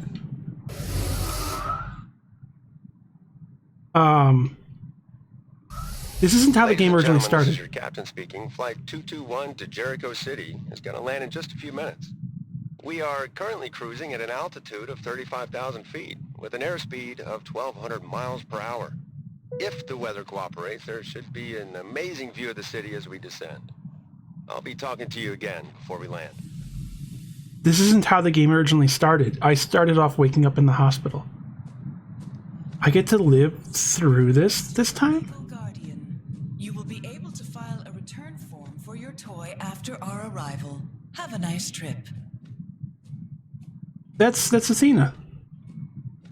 This isn't how the game originally started. This is your captain speaking. Flight 221 to Jericho City is going to land in just a few minutes. We are currently cruising at an altitude of 35,000 feet with an airspeed of 1,200 miles per hour. If the weather cooperates, there should be an amazing view of the city as we descend. I'll be talking to you again before we land. This isn't how the game originally started. I started off waking up in the hospital. I get to live through this time? Guardian, you will be able to file a return form for your toy after our arrival. Have a nice trip. That's Athena.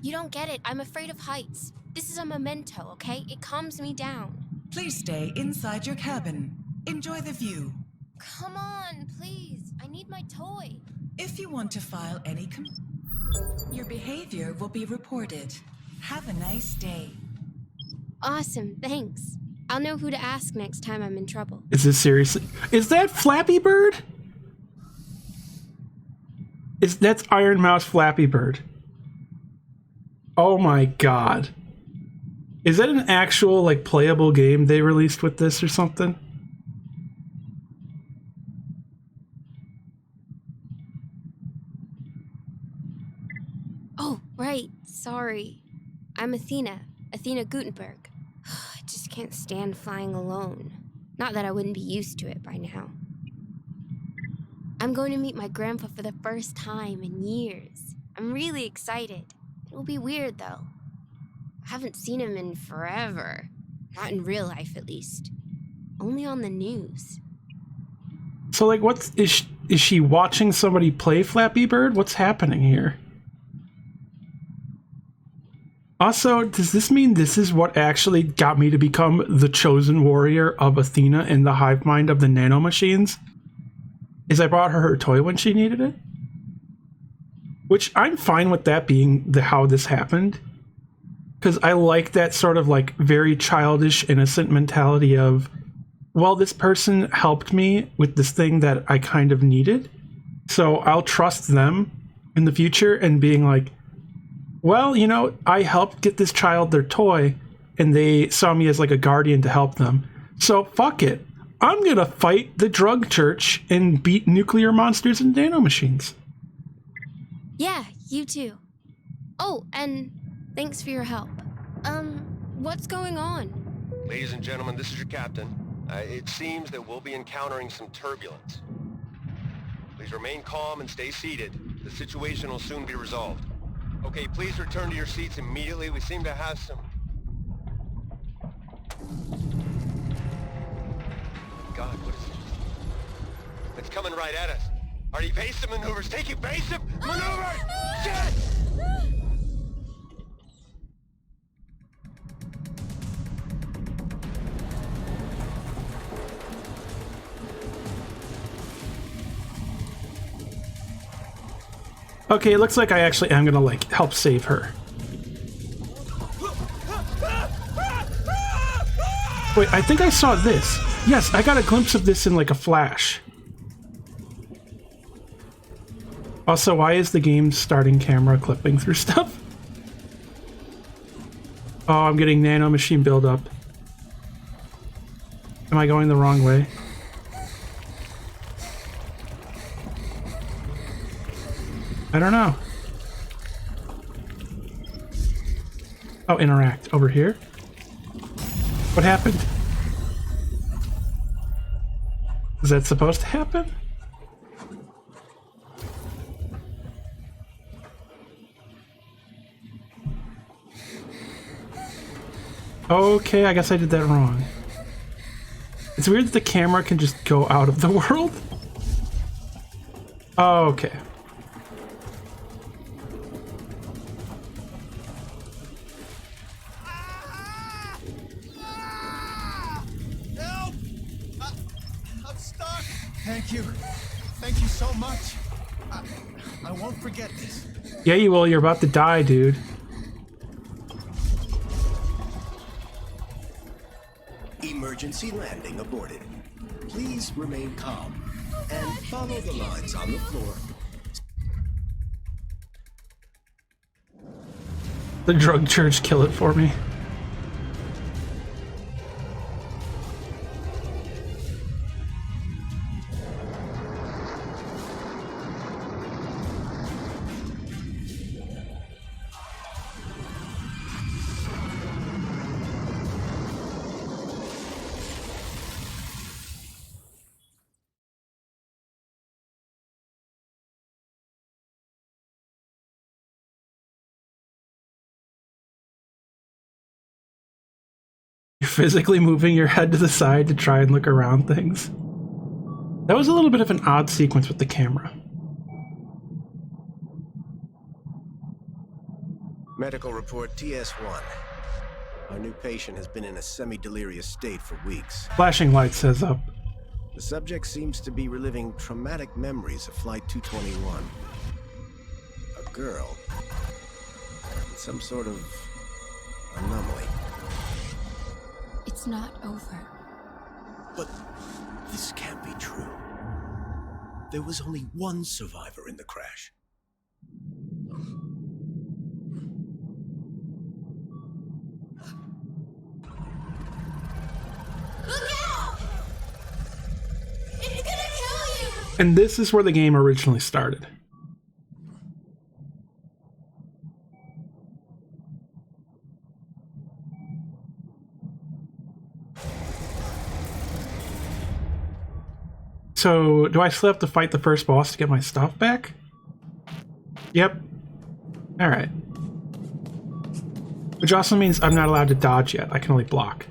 You don't get it. I'm afraid of heights. This is a memento, okay? It calms me down. Please stay inside your cabin. Enjoy the view. Come on, please. I need my toy. If you want to file any your behavior will be reported. Have a nice day. Awesome, thanks. I'll know who to ask next time I'm in trouble. Is this seriously? Is that Flappy Bird? That's Iron Mouse Flappy Bird. Oh my god. Is that an actual, like, playable game they released with this or something? Oh, right. Sorry. I'm Athena Gutenberg. I just can't stand flying alone. Not that I wouldn't be used to it by now. I'm going to meet my grandpa for the first time in years. I'm really excited. It'll be weird, though. I haven't seen him in forever. Not in real life, at least. Only on the news. So, like, is she watching somebody play Flappy Bird? What's happening here? Also, does this mean this is what actually got me to become the chosen warrior of Athena in the hive mind of the nanomachines? Is I brought her toy when she needed it? Which I'm fine with that being how this happened. Because I like that sort of, like, very childish, innocent mentality of, well, this person helped me with this thing that I kind of needed, so I'll trust them in the future and being like, well, you know, I helped get this child their toy, and they saw me as, like, a guardian to help them. So, fuck it. I'm gonna fight the drug church and beat nuclear monsters and nanomachines. Yeah, you too. Oh, and thanks for your help. What's going on? Ladies and gentlemen, this is your captain. It seems that we'll be encountering some turbulence. Please remain calm and stay seated. The situation will soon be resolved. Okay, please return to your seats immediately. We seem to have some... God, what is it? It's coming right at us. Are evasive maneuvers? Take evasive maneuvers! Shit! Okay, it looks like I actually am gonna like help save her. Wait, I think I saw this. Yes, I got a glimpse of this in like a flash. Also, why is the game starting camera clipping through stuff? Oh, I'm getting nanomachine buildup. Am I going the wrong way? I don't know. Oh, interact. Over here? What happened? Is that supposed to happen? Okay, I guess I did that wrong. It's weird that the camera can just go out of the world. Oh, okay. Help! I'm stuck. Thank you. Thank you so much. I won't forget this. Yeah, you will. You're about to die, dude. Emergency landing aborted. Please remain calm and follow the lines on the floor. The drug church kill it for me. You're physically moving your head to the side to try and look around things. That was a little bit of an odd sequence with the camera. Medical report TS1. Our new patient has been in a semi-delirious state for weeks. Flashing light says up. The subject seems to be reliving traumatic memories of Flight 221. A girl. Some sort of anomaly. It's not over. But this can't be true. There was only one survivor in the crash. Look out! It's gonna kill you! And this is where the game originally started. So, do I still have to fight the first boss to get my stuff back? Yep. Alright. Which also means I'm not allowed to dodge yet. I can only block.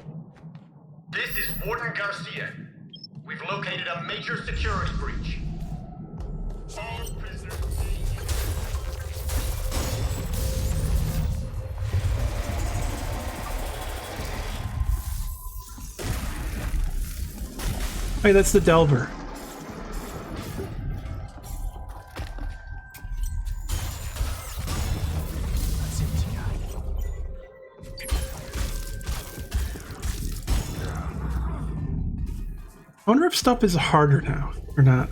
This is Warden Garcia. We've located a major security breach. All prisoners. Hey, that's the Delver. I wonder if stuff is harder now, or not.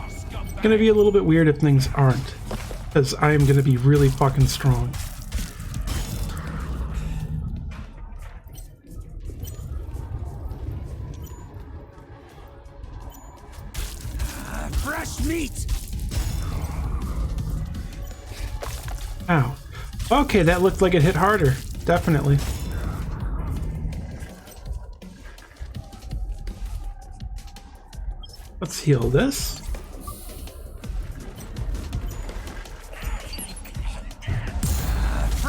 It's gonna be a little bit weird if things aren't, because I am gonna be really fucking strong. Fresh meat! Ow. Okay, that looked like it hit harder. Definitely. Let's heal this.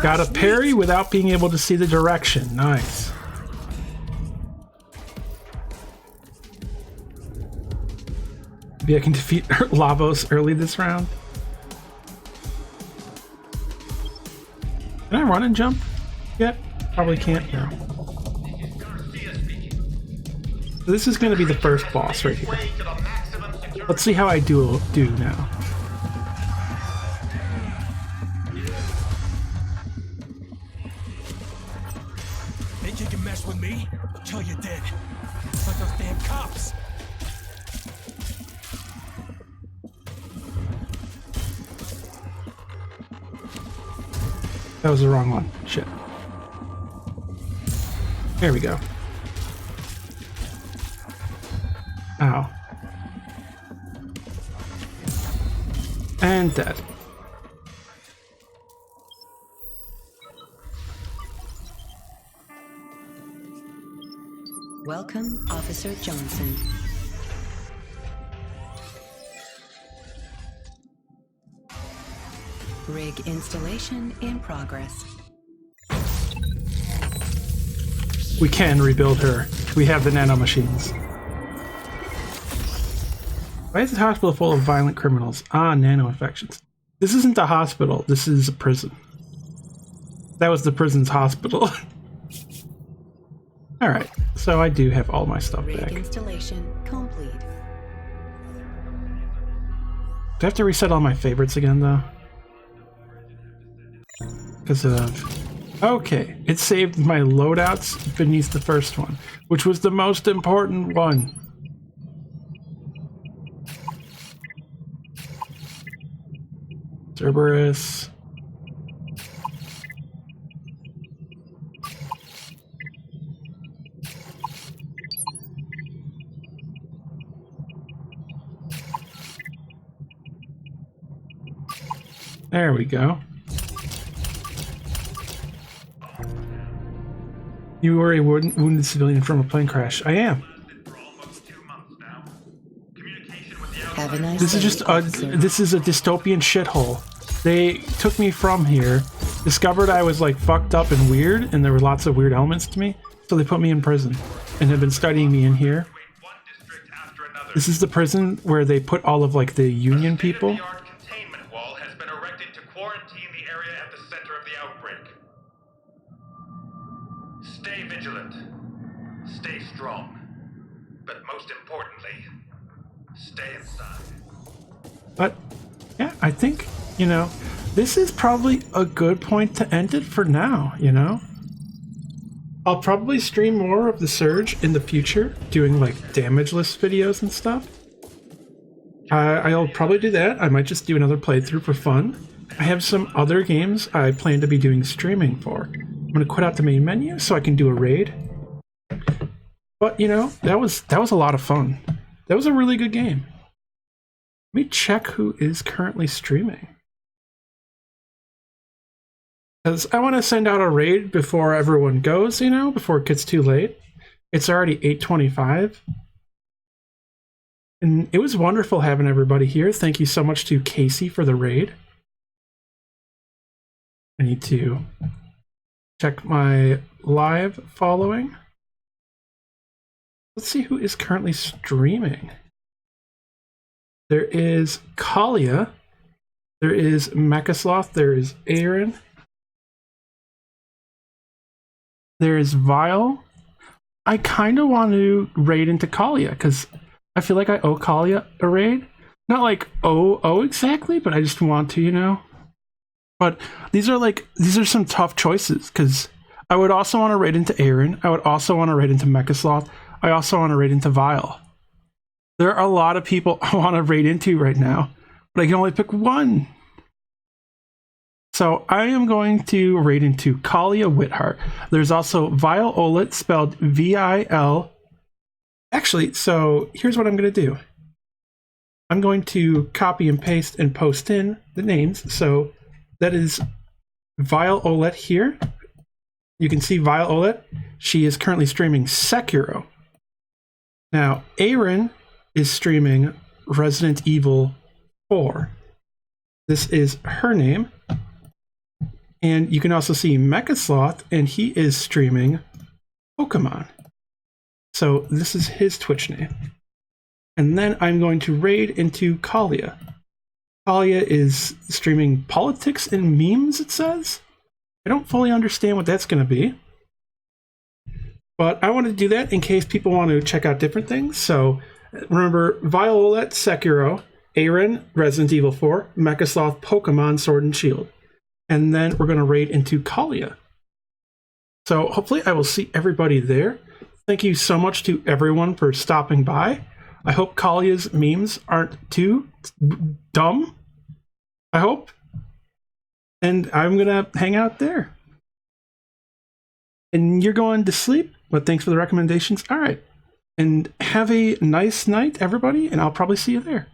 Got a parry without being able to see the direction. Nice. Maybe I can defeat Lavos early this round. Can I run and jump yet? Probably can't now. So this is going to be the first boss right here. Let's see how I do now. Think you can mess with me? I'll kill you dead. Like those damn cops. That was the wrong one. Shit. There we go. Ow. And dead. Welcome, Officer Johnson. Rig installation in progress. We can rebuild her. We have the nanomachines. Why is the hospital full of violent criminals? Ah, nano-infections. This isn't a hospital. This is a prison. That was the prison's hospital. Alright, so I do have all my stuff Rig back. installation complete. Do I have to reset all my favorites again, though? Because of... Okay, it saved my loadouts beneath the first one, which was the most important one. Cerberus. There we go. You were a wounded civilian from a plane crash. I am. Have a nice This is just this is a dystopian shithole. They took me from here, discovered I was like fucked up and weird, and there were lots of weird elements to me, so they put me in prison and have been studying me in here. This is the prison where they put all of like the union people. Containment wall has been erected to quarantine the area at the center of the outbreak. Stay vigilant. Stay strong. But most importantly, stay inside. But yeah, I think, you know, this is probably a good point to end it for now, you know? I'll probably stream more of the Surge in the future, doing like damageless videos and stuff. I'll probably do that. I might just do another playthrough for fun. I have some other games I plan to be doing streaming for. I'm gonna quit out the main menu so I can do a raid. But you know, that was a lot of fun. That was a really good game. Let me check who is currently streaming. Because I want to send out a raid before everyone goes, you know, before it gets too late. It's already 8:25. And it was wonderful having everybody here. Thank you so much to Casey for the raid. I need to check my live following. Let's see who is currently streaming. There is Kalia. There is Mechasloth. There is Aaron. There is Vile. I kind of want to raid into Kalia because I feel like I owe Kalia a raid. Not like oh exactly, but I just want to, you know. But these are some tough choices because I would also want to raid into Aaron. I would also want to raid into Mechasloth. I also want to raid into Vile. There are a lot of people I want to raid into right now, but I can only pick one. So I am going to raid into Kalia Withart. There's also Vile Olet, spelled V-I-L. Actually, so here's what I'm going to do. I'm going to copy and paste and post in the names. So that is Vile Olet here. You can see Vile Olet. She is currently streaming Sekiro. Now, Aaron is streaming Resident Evil 4. This is her name. And you can also see Mechasloth, and he is streaming Pokemon. So this is his Twitch name. And then I'm going to raid into Kalia. Kalia is streaming politics and memes, it says. I don't fully understand what that's going to be. But I want to do that in case people want to check out different things. So remember, Violet, Sekiro, Aaron, Resident Evil 4, Mechasloth, Pokemon, Sword and Shield. And then we're going to raid into Kalia. So hopefully I will see everybody there. Thank you so much to everyone for stopping by. I hope Kalia's memes aren't too dumb. I hope. And I'm going to hang out there. And you're going to sleep, but thanks for the recommendations. All right. And have a nice night, everybody, and I'll probably see you there.